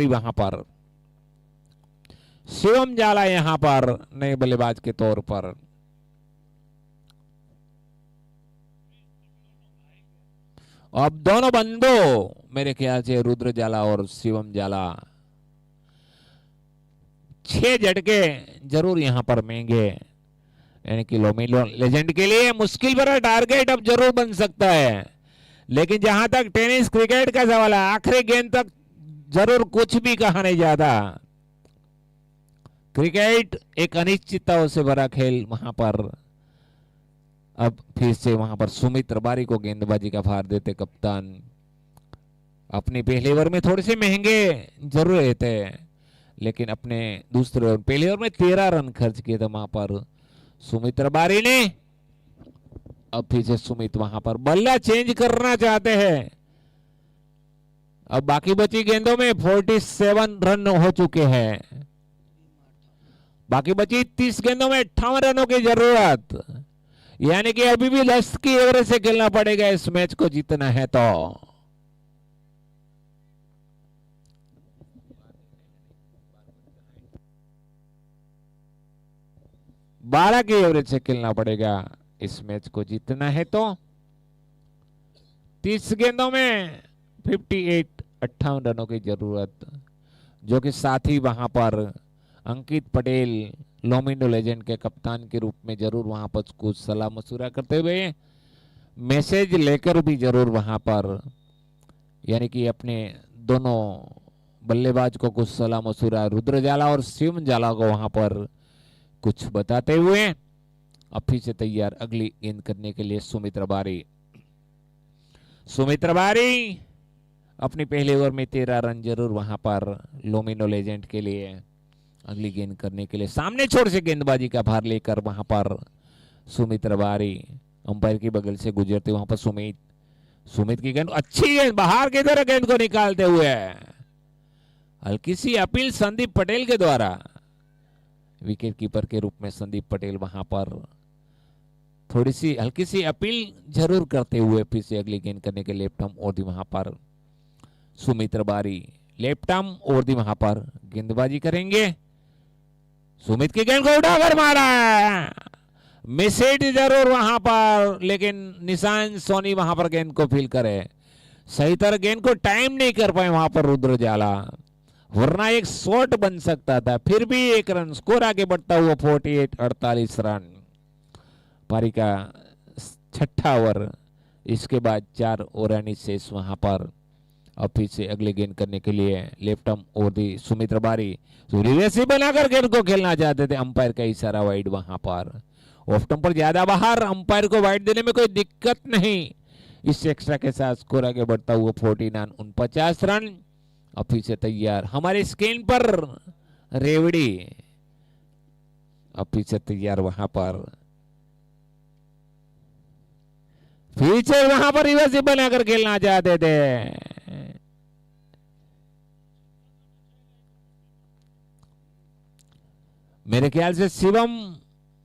वहां पर शिवम जाला यहां पर नए बल्लेबाज के तौर पर। अब दोनों बंदों मेरे ख्याल से रुद्र जाला और शिवम जाला 6 झटके जरूर यहां पर महंगे, यानी कि लोमिनो लेजेंड के लिए मुश्किल भरा टारगेट अब जरूर बन सकता है। लेकिन जहां तक टेनिस क्रिकेट का सवाल है, आखिरी गेंद तक जरूर कुछ भी कहा नहीं जाता। क्रिकेट एक अनिश्चितताओं से भरा खेल। वहां पर अब फिर से वहां पर सुमित रबारी को गेंदबाजी का भार देते कप्तान। अपने पहले ओवर में थोड़े से महंगे जरूर रहते हैं, लेकिन अपने दूसरे ओवर, पहले ओवर में 13 रन खर्च किए थे वहां पर सुमित रबारी ने। अब फिर से सुमित वहां पर बल्ला चेंज करना चाहते हैं। अब बाकी बची गेंदों में 47 रन हो चुके हैं, बाकी बची 30 गेंदों में 58 रनों की जरूरत, यानी कि अभी भी 10 की एवरेज से खेलना पड़ेगा इस मैच को जीतना है तो। बारह की एवरेज से खेलना पड़ेगा इस मैच को जीतना है तो। 30 गेंदों में 58 रनों की जरूरत, जो कि साथ ही वहां पर अंकित पटेल लोमिनो लेजेंड के कप्तान के रूप में जरूर वहां पर कुछ सलाह मशुरा करते हुए, मैसेज लेकर भी जरूर वहां पर, यानी कि अपने दोनों बल्लेबाज को कुछ सलाह मशुरा, रुद्र जाला और शिवम जाला को वहां पर कुछ बताते हुए अब फिर से तैयार अगली गेंद करने के लिए सुमित रबारी। अपनी पहले ओवर में 13 रन जरूर वहां पर लोमिनो लेजेंड के लिए अगली गेंद करने के लिए सामने छोर से गेंदबाजी का भार लेकर वहां पर सुमित रबारी अंपायर की बगल से गुजरते वहां पर सुमित की गेंद अच्छी गेंद बाहर की तरह गेंद को निकालते हुए हल्की सी अपील संदीप पटेल के द्वारा विकेट कीपर के रूप में संदीप पटेल वहां पर थोड़ी सी हल्की सी अपील जरूर करते हुए फिर से अगली गेंद करने के लेफ्ट आर्म और दी वहां पर सुमित रबारी लेफ्ट आर्म और दी वहां पर गेंदबाजी करेंगे सुमित की गेंद को उठाकर मारा मिसेट जरूर वहां पर लेकिन निशान सोनी वहां पर गेंद को फील करे सही तरह गेंद को टाइम नहीं कर पाए वहां पर रुद्र जाला वरना एक शॉट बन सकता था फिर भी एक रन स्कोर आगे बढ़ता हुआ 48 रन पारी का छठा ओवर इसके बाद 4 ओवर शेष वहां पर अब फिर से अगले गेंद करने के लिए लेफ्ट आर्म और दी सुमित रबारी रिवर्सी बनाकर गेंद को खेलना चाहते थे अंपायर का इशारा वाइड वहां पर ऑफ स्टंप पर ज्यादा बाहर अंपायर को वाइड देने में कोई दिक्कत नहीं इस एक्स्ट्रा के साथ स्कोर आगे बढ़ता हुआ 49 रन अब फिर से तैयार हमारे स्क्रीन पर रेवड़ी अब फिर से तैयार वहां पर फीचर वहां पर रिवर्स बनाकर खेलना चाहते थे मेरे ख्याल से शिवम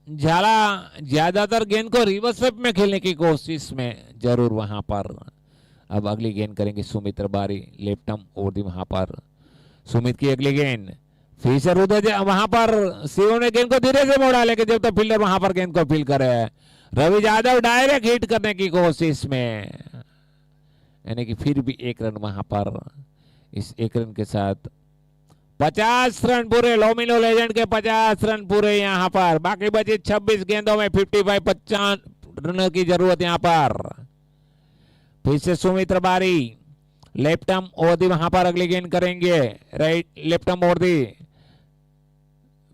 झाला ज्यादातर गेंद को रिवर्स में खेलने की कोशिश में जरूर वहां पर अब अगली गेंद करेंगे सुमित रबारी लेफ्ट आर्म और दी वहां पर सुमित की अगली गेंद फीचर उधर वहां पर शिवम ने गेंद को धीरे से मोड़ा लेकिन जब तक फील्डर वहां पर गेंद को फील करे रवि यादव डायरेक्ट हिट करने की कोशिश में यानी कि फिर भी 1 रन वहां पर इस 1 रन के साथ 50 रन पूरे लोमिनो लेजेंड के 50 रन पूरे यहां पर बाकी बची 26 गेंदों में 55 रन की जरूरत यहां पर फिर से सुमित रबारी लेफ्ट आर्म ओवरदी वहां पर अगली गेंद करेंगे राइट लेफ्ट आर्म ओवरदी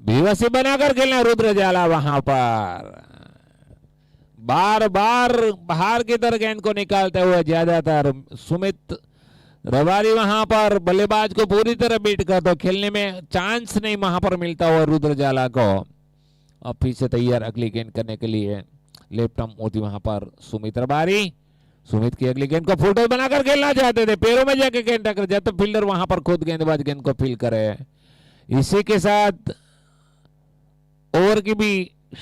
बीवसी बनाकर खेलना रुद्र जाला वहां पर बार बार बाहर की तरफ गेंद को निकालते हुए ज्यादातर सुमित रबारी वहां पर बल्लेबाज को पूरी तरह बीट कर दो खेलने में चांस नहीं वहां पर मिलता हुआ रुद्र जाला को अब फिर से तैयार अगली गेंद करने के लिए लेफ्ट आर्म होती वहां पर सुमित रबारी सुमित की अगली गेंद को फुटबॉल बनाकर खेलना चाहते थे पैरों में जाके गेंद टक्कर जब तक फील्डर वहां पर खुद गेंदबाज गेंद को फील करे इसी के साथ ओवर की भी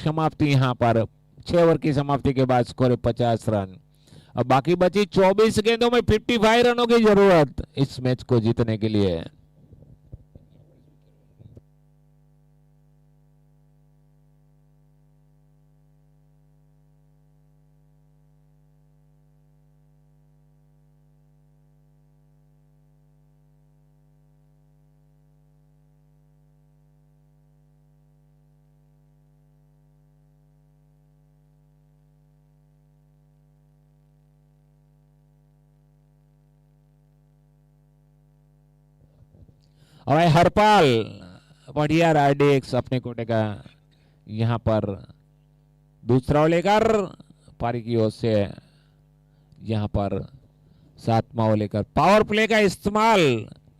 समाप्ति यहां पर 6 ओवर की समाप्ति के बाद स्कोर 50 रन अब बाकी बची 24 गेंदों में 55 रनों की जरूरत इस मैच को जीतने के लिए और हरपाल बढ़िया आरडीएक्स अपने कोटे का यहां पर दूसरा लेकर पारी की ओर से यहां पर 7वां लेकर पावर प्ले का इस्तेमाल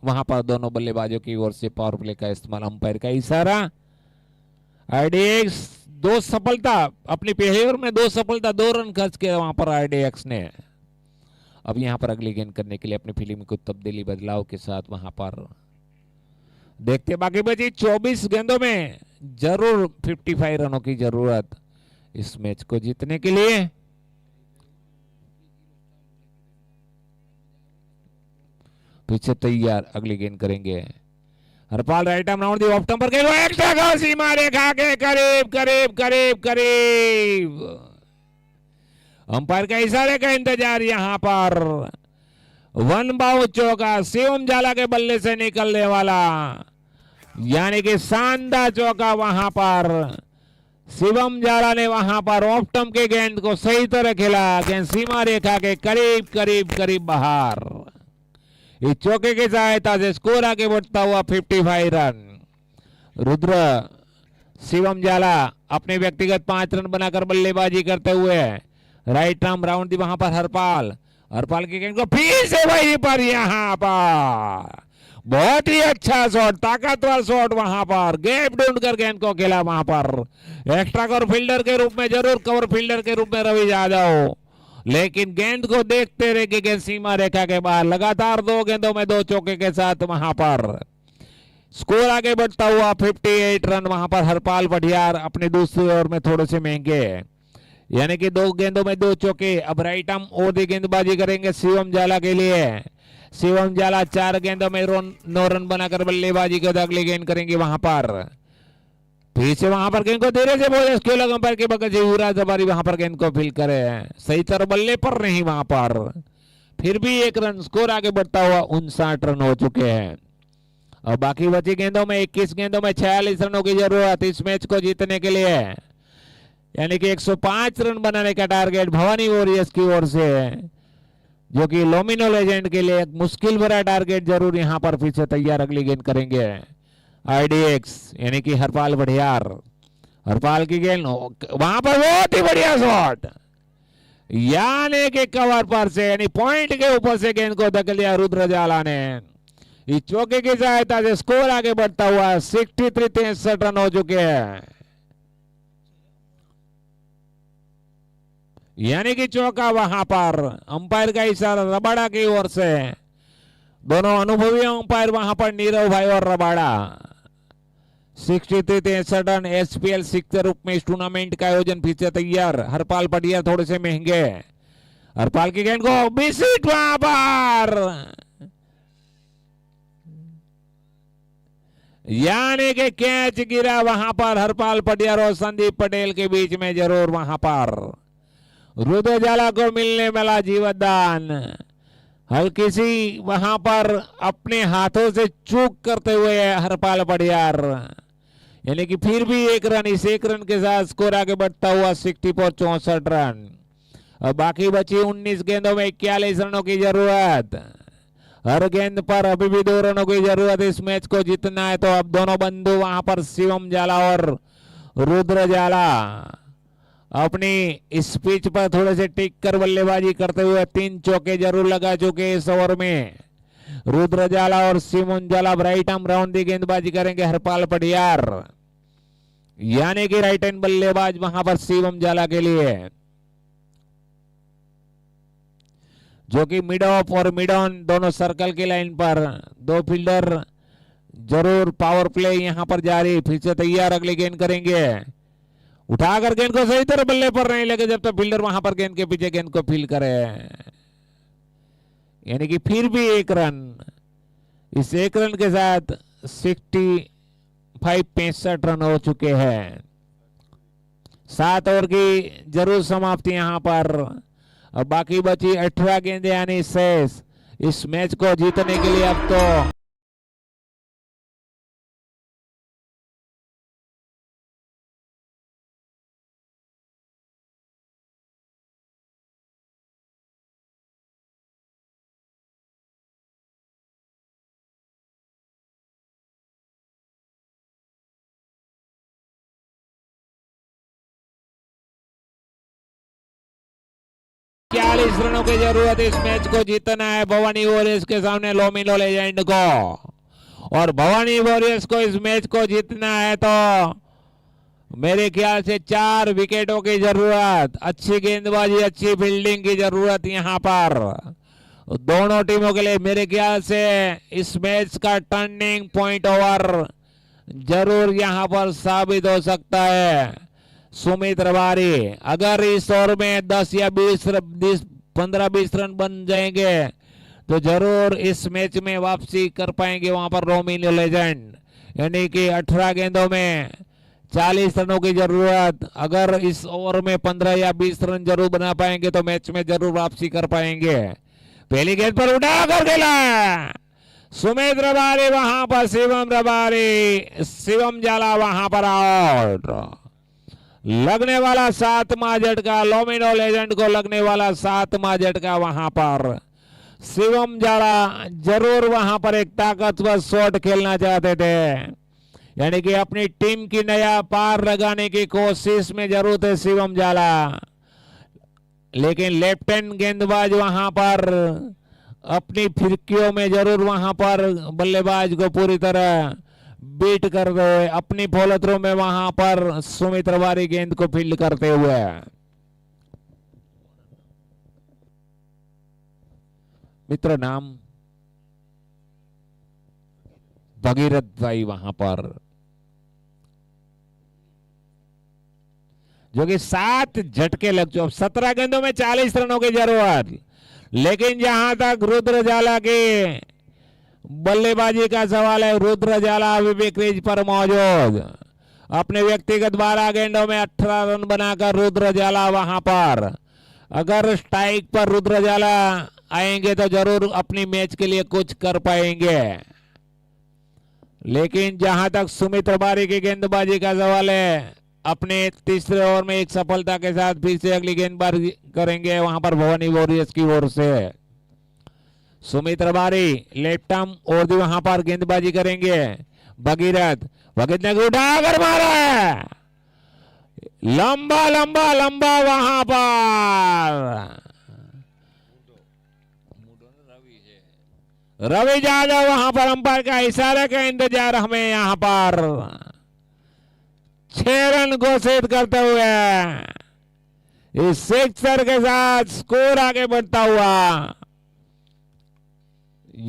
वहां पर दोनों बल्लेबाजों की ओर से पावर प्ले का इस्तेमाल अंपायर का इशारा आरडीएक्स 2 सफलता अपनी पहले ओवर में 2 सफलता 2 रन खर्च किया वहां पर आरडीएक्स ने अब यहां पर अगली गेंद करने के लिए अपनी फील्डिंग में कुछ तब्दीली बदलाव के साथ वहां पर देखते बाकी बची 24 गेंदों में जरूर 55 रनों की जरूरत इस मैच को जीतने के लिए पीछे तैयार अगली गेंद करेंगे Harpal right arm round the off stump पर एक्स्ट्रा सीमा रेखा के करीब करीब करीब करीब अंपायर का इशारे का इंतजार यहां पर 1 बाउंस चौका शिवम झाला के बल्ले से निकलने वाला यानी कि शानदार चौका वहां पर शिवम झाला ने वहां पर ऑफ स्टंप के गेंद को सही तरह खेला गेंद सीमा रेखा के करीब करीब करीब बाहर इस चौके की सहायता से स्कोर आगे बढ़ता हुआ 55 रन रुद्र शिवम झाला अपने व्यक्तिगत 5 रन बनाकर बल्लेबाजी करते हुए राइट आर्म राउंड दी वहां पर हरपाल हरपाल की गेंद को फिर से वहीं पर यहाँ पर बहुत ही अच्छा शॉट, ताकतवर शॉट, वहां पर गैप ढूंढकर गेंद को खेला, वहां पर एक्स्ट्रा कवर फील्डर के रूप में जरूर कवर फील्डर के रूप में रवि यादव, लेकिन गेंद को देखते रहे कि गेंद सीमा रेखा के बाहर। लगातार 2 गेंदों में 2 चौके के साथ वहां पर स्कोर आगे बढ़ता हुआ 58 रन। वहां पर हरपाल पटियार अपने दूसरी ओवर में थोड़े से महंगे, यानी कि 2 गेंदों में 2 चौके। अब राइट आर्म ओवर गेंदबाजी करेंगे शिवम जाला के लिए। शिवम जाला 4 गेंदों में 9 रन बनाकर बल्लेबाजी को अगली गेंद करेंगे वहां पर। फिर से वहां पर गेंद को धीरे से बोले अंपायर के बगल से युवराज जबारी वहां पर गेंद को फील करे, सही तरह बल्ले पर नहीं वहां पर, फिर भी 1 रन। स्कोर आगे बढ़ता हुआ 59 रन हो चुके हैं। और बाकी बची गेंदों में 21 गेंदों में 46 रनों की जरूरत इस मैच को जीतने के लिए, यानी कि 105 रन बनाने का टारगेट भवानी वॉरियर्स की ओर से, जो कि लोमिनो लेजेंड के लिए एक मुश्किल भरा टारगेट जरूर यहां पर फिर से तैयार अगली गेंद करेंगे आईडीएक्स, यानी कि हरपाल बढ़ियार। हरपाल की गेंद वहां पर बहुत ही बढ़िया शॉट, यानी कि कवर पर से, यानी पॉइंट के ऊपर से गेंद को धकेल दिया रुद्र जाला ने। इस चौके की सहायता से स्कोर आगे बढ़ता हुआ 63 रन हो चुके हैं, यानी कि चौका वहां पर। अंपायर का इशारा रबाड़ा की ओर से, दोनों अनुभवी अंपायर वहां पर नीरव भाई और रबाड़ा। 63 रन एसपीएल 6 के रूप में इस टूर्नामेंट का आयोजन फिर से तैयार। हरपाल पटियार थोड़े से महंगे, हरपाल की गेंद को 20 फीट वहां पर, यानी कि कैच गिरा वहां पर हरपाल पटियार और संदीप पटेल के बीच में। जरूर वहां पर रुद्र जाला को मिलने वाला जीवदान हल्की सी वहां पर अपने हाथों से चूक करते हुए हरपाल पटियार, यानी कि फिर भी 1 रन। इस 1 रन के साथ स्कोर आगे बढ़ता हुआ 64 रन। और बाकी बची 19 गेंदों में 41 रनों की जरूरत। हर गेंद पर अभी भी 2 रनों की जरूरत इस मैच को जीतना है। तो अब दोनों बंधु वहां पर शिवम जाला और रुद्र जाला अपनी इस पिच पर थोड़े से टिक कर बल्लेबाजी करते हुए 3 चौके जरूर लगा चुके इस ओवर में। रुद्र जाला और शिवम जाला राइट आर्म राउंड दी गेंदबाजी करेंगे हरपाल पटियार, यानी कि राइट हैंड बल्लेबाज वहां पर शिवम जाला के लिए, जो कि मिड ऑफ और मिड ऑन दोनों सर्कल की लाइन पर 2 फील्डर जरूर। पावर प्ले यहां पर जारी, फिर से तैयार अगली गेंद करेंगे। उठाकर गेंद को सही तरह बल्ले पर नहीं लगे जब तक फील्डर वहां पर गेंद के पीछे गेंद को फील करे, यानी कि फिर भी 1 रन। इस 1 रन के साथ 65 रन हो चुके हैं। 7 ओवर की जरूर समाप्ति यहां पर। अब बाकी बची 18 गेंदें यानी शेष इस मैच को जीतने के लिए। अब तो चालीस रनों की जरूरत इस मैच को जीतना है भवानी वॉरियर्स के सामने लोमिनो लेजेंड को। और भवानी वॉरियर्स को इस मैच को जीतना है तो मेरे ख्याल से 4 विकेटों की जरूरत, अच्छी गेंदबाजी, अच्छी फील्डिंग की जरूरत यहां पर दोनों टीमों के लिए। मेरे ख्याल से इस मैच का टर्निंग पॉइंट ओवर जरूर यहां पर साबित हो सकता है। सुमित रबारी अगर इस ओवर में 10 या 15-20 रन बन जाएंगे तो जरूर इस मैच में वापसी कर पाएंगे वहां पर लोमिनो लेजेंड, यानी कि 18 गेंदों में 40 रनों की जरूरत। अगर इस ओवर में 15 या 20 रन जरूर बना पाएंगे तो मैच में जरूर वापसी कर पाएंगे। पहली गेंद पर उठाकर खेला सुमित रबारी, वहां पर शिवम रबारी, शिवम जाला वहां पर आउट। लगने वाला 7वां झटका, लोमिनो लेजेंड को लगने वाला 7वां झटका वहां पर। शिवम जाला जरूर वहां पर एक ताकतवर शॉट खेलना चाहते थे, यानी कि अपनी टीम की नया पार लगाने की कोशिश में जरूर थे शिवम जाला। लेकिन लेफ्ट हैंड गेंदबाज वहां पर अपनी फिरकियों में जरूर वहां पर बल्लेबाज को पूरी तरह बीट कर दे। अपनी फॉलो थ्रो में वहां पर सुमित रबारी गेंद को फील्ड करते हुए मित्र नाम भगीरथ भाई वहां पर, जो कि 7 झटके लग चुके। 17 गेंदों में 40 रनों की जरूरत, लेकिन जहां तक रुद्र जाला के बल्लेबाजी का सवाल है, रुद्र जाला अभी भी क्रीज पर मौजूद। अपने व्यक्तिगत 12 गेंदों में 18 रन बनाकर रुद्र जाला वहां पर, अगर स्ट्राइक पर रुद्र जाला आएंगे तो जरूर अपनी मैच के लिए कुछ कर पाएंगे। लेकिन जहां तक सुमित रबारी की गेंदबाजी का सवाल है, अपने तीसरे ओवर में एक सफलता के साथ फिर से अगली गेंदबाजी करेंगे वहां पर भवानी वॉरियर्स की ओर से। सुमित रबारी लेफ्ट आर्म और भी वहां पर गेंदबाजी करेंगे। भगीरथ ने उठाकर मारा है, लंबा लंबा लंबा वहां पर रवि यादव वहां पर अंपायर का इशारे का इंतजार हमें यहां पर 6 रन घोषित करते हुए इस सिक्सर के साथ स्कोर आगे बढ़ता हुआ,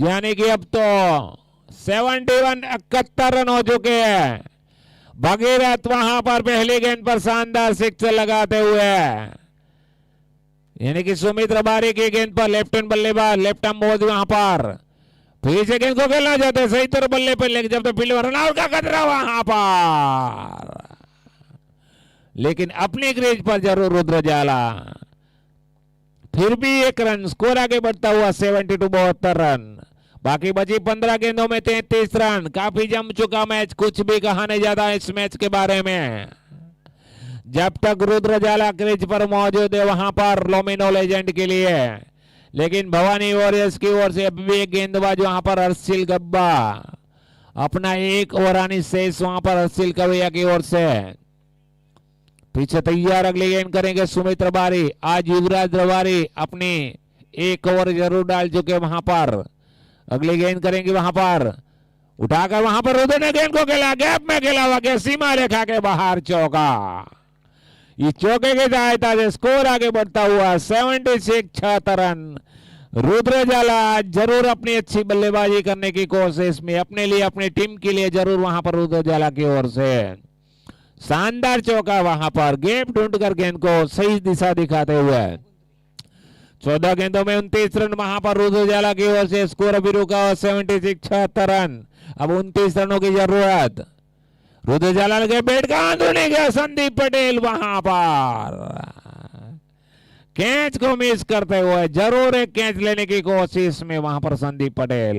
यानी कि अब तो 71 रन हो चुके हैं। भगीरथ वहां पर पहली गेंद पर शानदार सिक्सर लगाते हुए, यानी कि सुमित रबारी की गेंद पर लेफ्ट हैंड बल्लेबाज लेफ्ट आर्म बॉल वहां पर फिर से गेंद को खेलना चाहते, सही तरह बल्ले पर लेके जब तो फील्ड रन आउट का खतरा वहां पर, लेकिन अपनी क्रीज पर जरूर रुद्र जाला। फिर भी 1 रन, स्कोर आगे बढ़ता हुआ 72 72 रन। बाकी बची 15 गेंदों में 33 रन। काफी जम चुका मैच, कुछ भी कहा नहीं जाता इस मैच के बारे में। जब तक रुद्र जाला क्रीज पर मौजूद है वहां पर लोमिनो लेजेंड के लिए, लेकिन भवानी वॉरियर्स की ओर से अभी भी एक गेंदबाज वहां पर हर्षिल गब्बा, अपना 1 ओवरानी शेष वहां पर हर्षिल कवैया की ओर से। पीछे तैयार अगली गेंद करेंगे सुमित रबारी। आज युवराज रबारी अपनी 1 ओवर जरूर डाल चुके वहां पर। अगली गेंद करेंगे वहां पर, उठाकर वहां पर रुद्र ने गेंद को खेला, गैप में खेला हुआ के सीमा रेखा के बाहर चौका। इस चौके की सहायता से स्कोर आगे बढ़ता हुआ 76 76 रन। रुद्र जाला जरूर अपनी अच्छी बल्लेबाजी करने की कोशिश में, अपने लिए अपनी टीम के लिए जरूर वहां पर रुद्र जाला की ओर से शानदार चौका वहां पर, गैप ढूंढकर गेंद को सही दिशा दिखाते हुए। 14 गेंदों में 29 रन वहां पर रुद्र जाला की ओर से, स्कोर अभी रुका हुआ 76 76 रन। अब 29 रनों की जरूरत। रुद्र जाला के बैट का आंदोलन गया, संदीप पटेल वहां पर कैच को मिस करते हुए जरूर एक कैच लेने की कोशिश में वहां पर संदीप पटेल,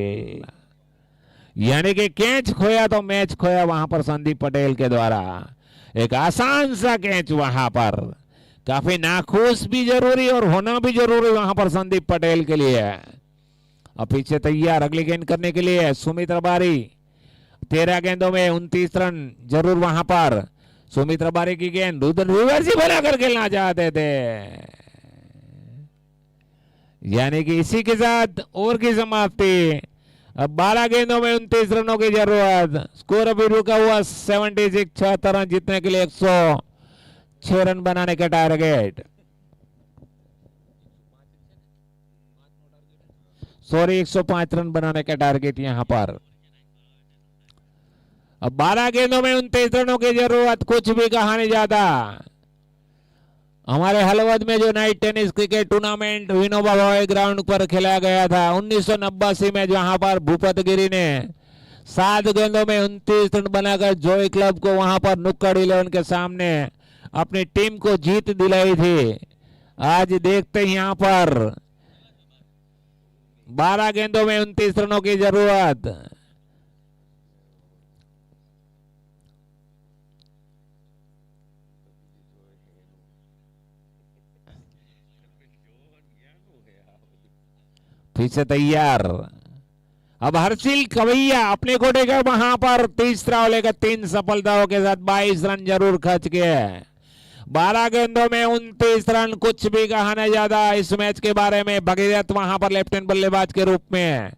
यानी कि कैच खोया तो मैच खोया वहां पर संदीप पटेल के द्वारा। एक आसान सा कैच वहां पर, काफी नाखुश भी जरूरी और होना भी जरूरी वहां पर संदीप पटेल के लिए। अब पीछे तैयार अगली गेंद करने के लिए सुमित रबारी। 13 गेंदों में 29 रन जरूर वहां पर। सुमित रबारी की गेंद रुद्र रिवर्स ही बनाकर खेलना चाहते थे, यानी कि इसी के साथ ओवर की समाप्ति। अब 12 गेंदों में 29 रनों की जरूरत। स्कोर अभी रुका हुआ 76 76 रन जीतने के लिए 106 रन बनाने का टारगेट। सॉरी 105 रन बनाने का टारगेट यहां पर। अब 12 गेंदों में 29 रनों की जरूरत, कुछ भी कहा नहीं जाता। हमारे हलवद में जो night tennis cricket tournament Vinoba Bhave ground पर खेला गया था 1989 में, जहां पर भूपत गिरी ने 7 गेंदों में 29 रन बनाकर जॉय क्लब को वहां पर नुक्कड़ 11 के सामने अपनी टीम को जीत दिलाई थी। आज देखते हैं यहां पर 12 गेंदों में 29 रनों की जरूरत। पीछे तैयार। अब हर्षिल कवैया अपने कोटे का वहां पर तीसरा लेकर 3 सफलताओं के साथ 22 रन जरूर खर्च किए। 12 गेंदों में 29 रन, कुछ भी कहा नहीं ज्यादा इस मैच के बारे में। भगीरथ वहां पर लेफ्ट हैंड बल्लेबाज के रूप में,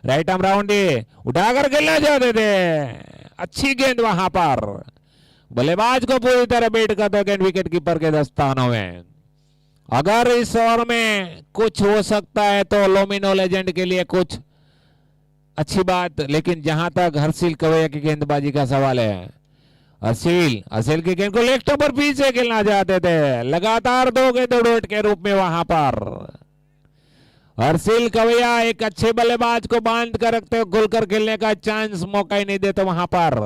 राइट आर्म राउंडी उठाकर खेलना चाहते थे, अच्छी गेंद वहां पर, बल्लेबाज को पूरी तरह बेट करते गेंद विकेट कीपर के दस्तानों में। अगर इस ओवर में कुछ हो सकता है तो लोमिनो लेजेंड के लिए कुछ अच्छी बात, लेकिन जहां तक हर्षिल कवैया की गेंदबाजी का सवाल है, हर्षिल की गेंद को लेफ्ट पर पीछे खेलना चाहते थे, लगातार 2 गेंद डॉट के रूप में वहां पर हर्षिल कवैया एक अच्छे बल्लेबाज को बांध कर रखते हुए खुलकर खेलने का चांस, मौका ही नहीं देते वहां पर,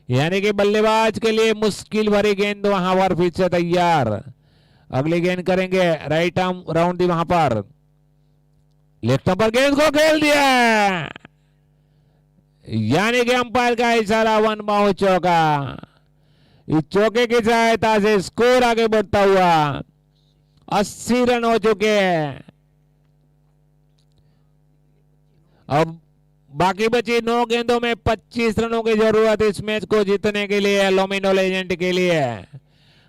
यानी कि बल्लेबाज के लिए मुश्किल भरी गेंद वहां पर पीछे तैयार। अगली गेंद करेंगे राइट आर्म राउंड वहां पर, लेफ्ट पर गेंद को खेल दिया, यानी कि अंपायर का इशारा, 1 बाउंस चौका। इस चौके की सहायता से स्कोर आगे बढ़ता हुआ 80 रन हो चुके हैं। अब बाकी बची 9 गेंदों में 25 रनों की जरूरत इस मैच को जीतने के लिए लोमिनो लेजेंड के लिए।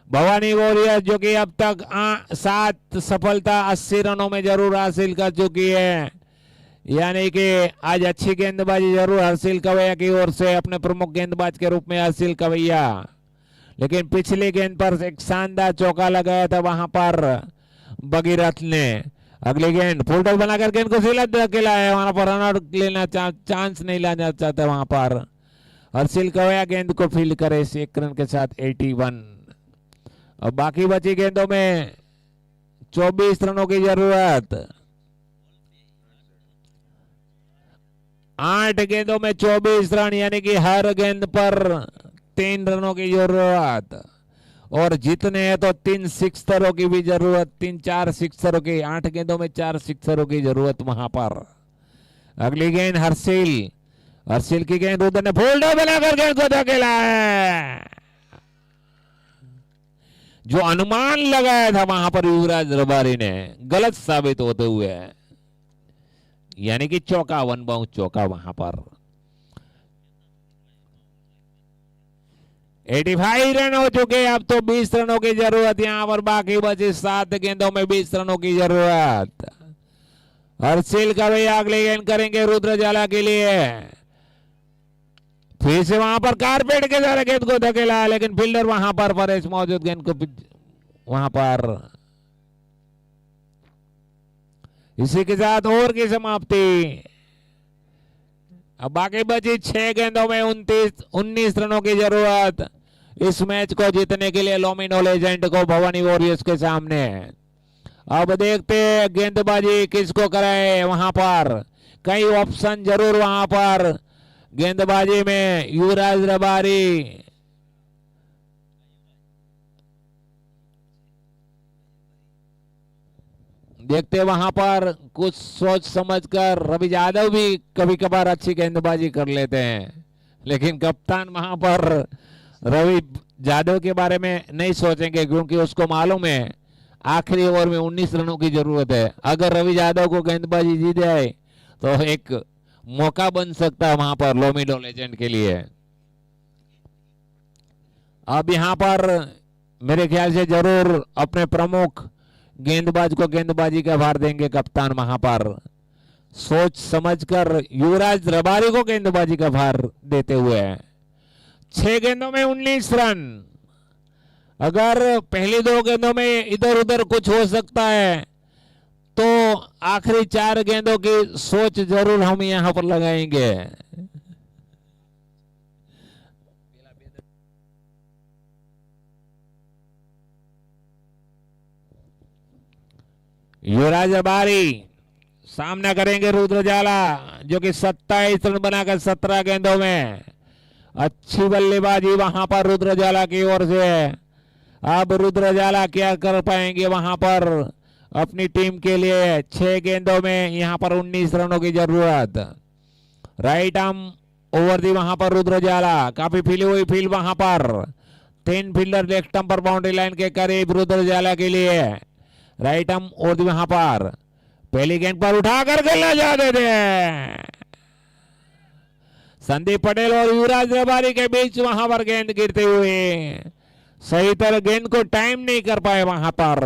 भवानी वॉरियर्स जो कि अब तक 7 सफलता 80 रनों में जरूर हासिल कर चुकी है, यानी कि आज अच्छी गेंदबाजी जरूर हर्षिल कवैया की ओर से, अपने प्रमुख गेंदबाज के रूप में हर्षिल कवैया, लेकिन पिछली गेंद पर एक शानदार चौका लगाया था वहां पर भगीरथ ने। अगली गेंद फुल टॉस बनाकर गेंद को सीधा धकेला है, वहां पर रनआउट लेना चांस नहीं लेना चाहता वहां पर हर्षिल कवैया, गेंद को फील्ड करे इस 1 रन के साथ 81। और बाकी बची गेंदों में 24 रनों की जरूरत, 8 गेंदों में 24 रन, यानी कि हर गेंद पर 3 रनों की जरूरत, और जीतने हैं तो 3 सिक्सरों की भी जरूरत, 3-4 सिक्सरों की, 8 गेंदों में 4 सिक्सरों की जरूरत वहां पर। अगली गेंद हर्षिल की गेंद रुद्र ने फुल टॉस बनाकर गेंद को धकेला है, जो अनुमान लगाया था वहां पर युवराज रबारी ने गलत साबित होते हुए, यानी कि चौका, 1 बाउंस चौका वहां पर। 85 रन हो चुके, अब तो 20 रनों की जरूरत यहां पर, बाकी बचे 7 गेंदों में 20 रनों की जरूरत। हर्षिल कवैया अगली गेंद करेंगे रुद्र जाला के लिए, फिर से वहां पर कारपेट के द्वारा गेंद को धकेला, लेकिन फील्डर वहां पर परेश मौजूद गेंद को वहां पर। इसी के साथ ओवर की समाप्ति। अब बाकी बची 6 गेंदों में 19 रनों की जरूरत इस मैच को जीतने के लिए लोमिनो लेजेंड को भवानी वॉरियर्स के सामने। अब देखते हैं गेंदबाजी किसको कराए वहां पर, कई ऑप्शन जरूर वहां पर गेंदबाजी में। युवराज रबारी, देखते वहां पर कुछ सोच समझकर, रवि यादव भी कभी कभार अच्छी गेंदबाजी कर लेते हैं, लेकिन कप्तान वहां पर रवि यादव के बारे में नहीं सोचेंगे, क्योंकि उसको मालूम है आखिरी ओवर में 19 रनों की जरूरत है। अगर रवि यादव को गेंदबाजी जीत जाए तो एक मौका बन सकता है वहां पर लोमिनो लेजेंड के लिए। अब यहां पर मेरे ख्याल से जरूर अपने प्रमुख गेंदबाज को गेंदबाजी का भार देंगे कप्तान, वहां पर सोच समझकर युवराज रबारी को गेंदबाजी का भार देते हुए। 6 गेंदों में 19 रन, अगर पहली 2 गेंदों में इधर उधर कुछ हो सकता है तो आखिरी 4 गेंदों की सोच जरूर हम यहां पर लगाएंगे। युवराज रबारी सामना करेंगे रुद्र जाला, जो कि 27 रन बनाकर 17 गेंदों में। अच्छी बल्लेबाजी वहां पर रुद्र जाला की ओर से। अब रुद्र जाला क्या कर पाएंगे वहां पर अपनी टीम के लिए। 6 गेंदों में यहां पर 19 रनों की जरूरत। राइट आर्म ओवर दी वहां पर रुद्र जाला, काफी फीली हुई फील्ड वहां पर। 3 फील्डर लेफ्ट आर्म पर बाउंड्री लाइन के करीब रुद्र जाला के लिए। राइट आर्म ओवर दी वहां पर, पहली गेंद पर उठाकर खेलना चाहते थे। संदीप पटेल और युवराज रबारी के बीच वहां पर गेंद गिरते हुए सही तरह गेंद को टाइम नहीं कर पाए वहां पर।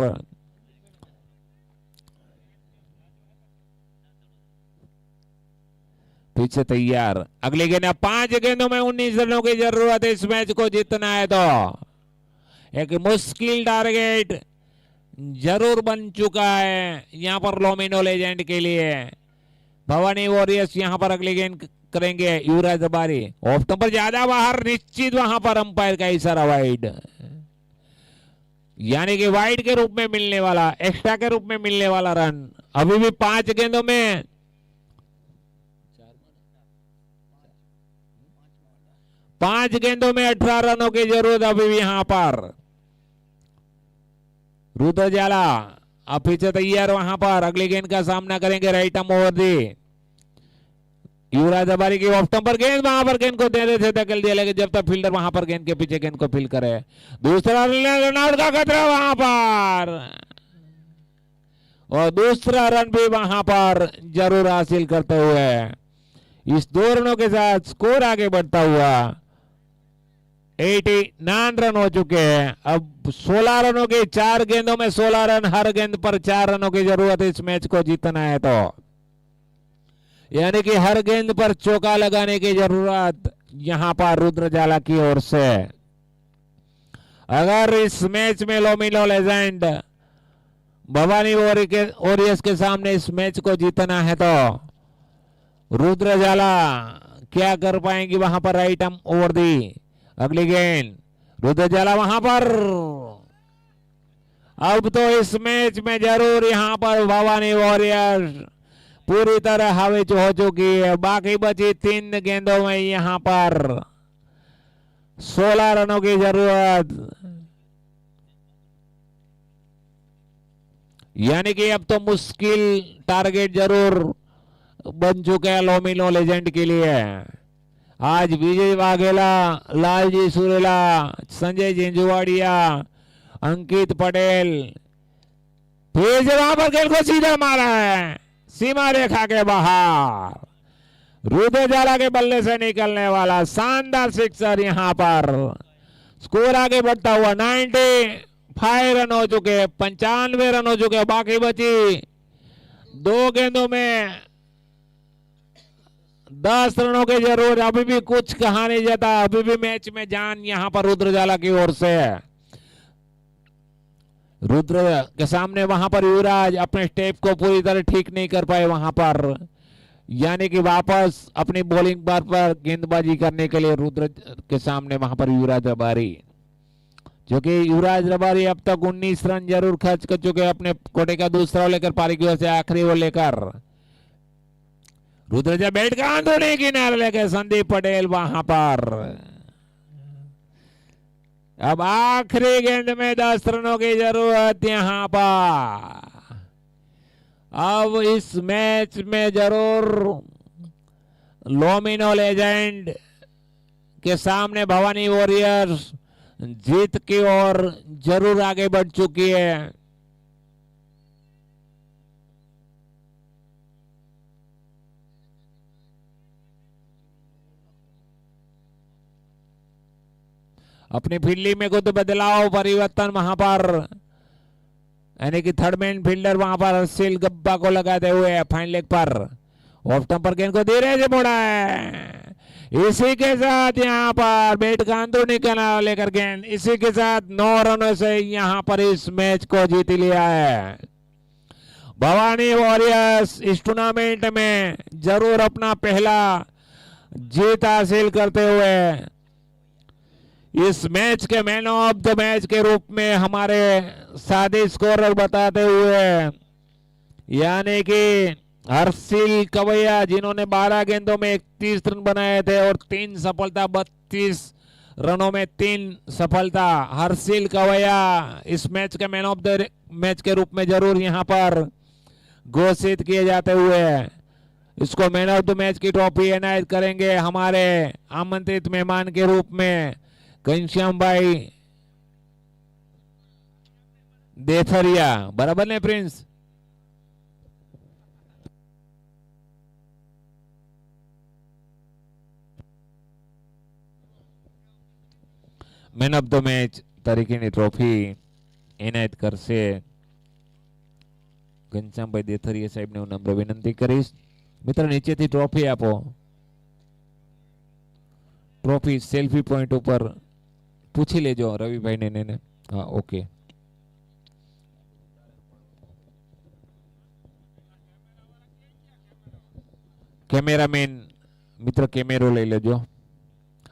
पीछे तैयार, अगली गेंद। 5 गेंदों में 19 रनों की जरूरत है इस मैच को जीतना है तो। एक मुश्किल टारगेट जरूर बन चुका है यहां पर लोमिनो लेजेंड के लिए। भवानी वॉरियर्स यहां पर अगली गेंद करेंगे। युवराज रबारी ऑफ स्टंप पर ज्यादा बाहर, निश्चित वहां पर अंपायर का इशारा वाइड, यानी कि वाइड के रूप में मिलने वाला, एक्स्ट्रा के रूप में मिलने वाला रन। अभी भी 5 गेंदों में 18 रनों की जरूरत अभी भी यहां पर। रुद्र जाला अब पीछे तैयार वहां पर, अगली गेंद का सामना करेंगे। राइट आर्म ओवर दी युवराज रबारी की ऑफ स्टंप पर गेंद, वहां पर गेंद को देने से धकेल दिया, लेकिन जब तक फील्डर वहां पर गेंद के पीछे गेंद को फील करे। दूसरा रन आउट का खतरा वहां पर, और दूसरा रन भी वहां पर जरूर हासिल करते हुए इस 2 रनों के साथ स्कोर आगे बढ़ता हुआ 89 रन हो चुके हैं। अब 16 रनों के 4 गेंदों में 16 रन, हर गेंद पर 4 रनों की जरूरत है इस मैच को जीतना है तो, यानी कि हर गेंद पर चौका लगाने की जरूरत यहां पर रुद्र जाला की ओर से। अगर इस मैच में लोमिनो लेजेंड भवानी वॉरियर्स के सामने इस मैच को जीतना है तो रुद्र जाला क्या कर पाएंगे वहां पर। राइट आर्म ओवर दी अगली गेंद, रुद्र जाला वहां पर। अब तो इस मैच में जरूर यहां पर भवानी वॉरियर्स पूरी तरह हावी हो चुकी है। बाकी बची 3 गेंदों में यहां पर 16 रनों की जरूरत, यानी कि अब तो मुश्किल टारगेट जरूर बन चुका है लोमिनो लेजेंड के लिए। आज विजय वाघेला, लालजी सुरेला, संजय जिंजुवाड़िया, अंकित पटेल फिर वहां पर गेंद को सीधा मारा है सीमा रेखा के बाहर। रुद्र जाला के बल्ले से निकलने वाला शानदार सिक्सर यहां पर। स्कोर आगे बढ़ता हुआ 95 रन हो चुके, 95 रन हो चुके। बाकी बची 2 गेंदों में 10 रनों की जरूरत। अभी भी कुछ कहा नहीं जाता, अभी भी मैच में जान यहां पर रुद्र जाला की ओर से। रुद्र के सामने वहां पर युवराज अपने स्टेप को पूरी तरह ठीक नहीं कर पाए वहां पर, यानी कि वापस अपनी बॉलिंग बार पर गेंदबाजी करने के लिए रुद्र के सामने वहां पर युवराज रबारी, जो कि युवराज रबारी अब तक 19 रन जरूर खर्च कर चुके हैं अपने कोटे का दूसरा लेकर, पारी की ओर से आखिरी ओवर लेकर। रुद्र जब बैट का अंदरूनी किनारे लेकर संदीप पटेल वहां पर। अब आखिरी गेंद में 10 रनों की जरूरत यहां पर। अब इस मैच में जरूर लोमिनो लेजेंड के सामने भवानी वॉरियर्स जीत की ओर जरूर आगे बढ़ चुकी है। अपनी फील्डिंग में कुछ बदलाव परिवर्तन वहां पर, यानी कि थर्ड मैन फील्डर वहां पर हर्षिल गब्बा को लगाते हुए फाइन लेग पर ऑफ स्टंप पर गेंद को धीरे से मोड़ा है। इसी के साथ यहां पर बैट का अंदरूनी किनारा लेकर गेंद, इसी के साथ 9 रनों से यहां पर इस मैच को जीत लिया है भवानी वॉरियर्स। इस टूर्नामेंट में जरूर अपना पहला जीत हासिल करते हुए इस मैच के मैन ऑफ द मैच के रूप में हमारे साथी स्कोरर बताते हुए, यानी कि हर्षिल कवैया, जिन्होंने 12 गेंदों में 31 रन बनाए थे और 3 सफलता, 32 रनों में 3 सफलता। हर्षिल कवैया इस मैच के मैन ऑफ द मैच के रूप में जरूर यहां पर घोषित किए जाते हुए इसको मैन ऑफ द मैच की ट्रॉफी एनायत करेंगे हमारे आमंत्रित मेहमान के रूप में घनश्याम भाई देथरिया। बराबर ने Prince? Man of the match તરીકેની ટ્રોફી એનાયત કરશે ઘનશ્યામભાઈ દેથરિયા સાહેબને હું નમ્ર વિનંતી કરીશ. મિત્ર નીચેથી ટ્રોફી આપો. ટ્રોફી સેલ્ફી પોઈન્ટ ઉપર પૂછી લેજો રવિભાઈને ને. હા, ઓકે. કેમેરામેન મિત્ર કેમેરો લઈ લેજો.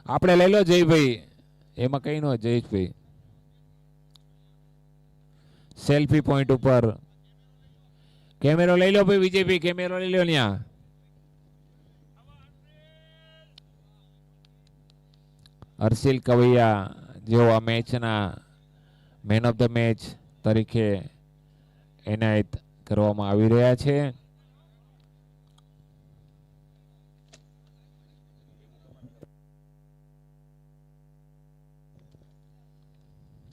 આપણે લઈ લો જયભાઈ, એમાં કઈ ન જયેશભાઈ. સેલ્ફી પોઈન્ટ ઉપર કેમેરો લઈ લો ભાઈ. વિજયભાઈ કેમેરો લઈ લો ત્યાં. હર્ષિલ કવૈયા જેઓ આ મેચના મેન ઓફ ધ મેચ તરીકે એનાયત કરવામાં આવી રહ્યા છે.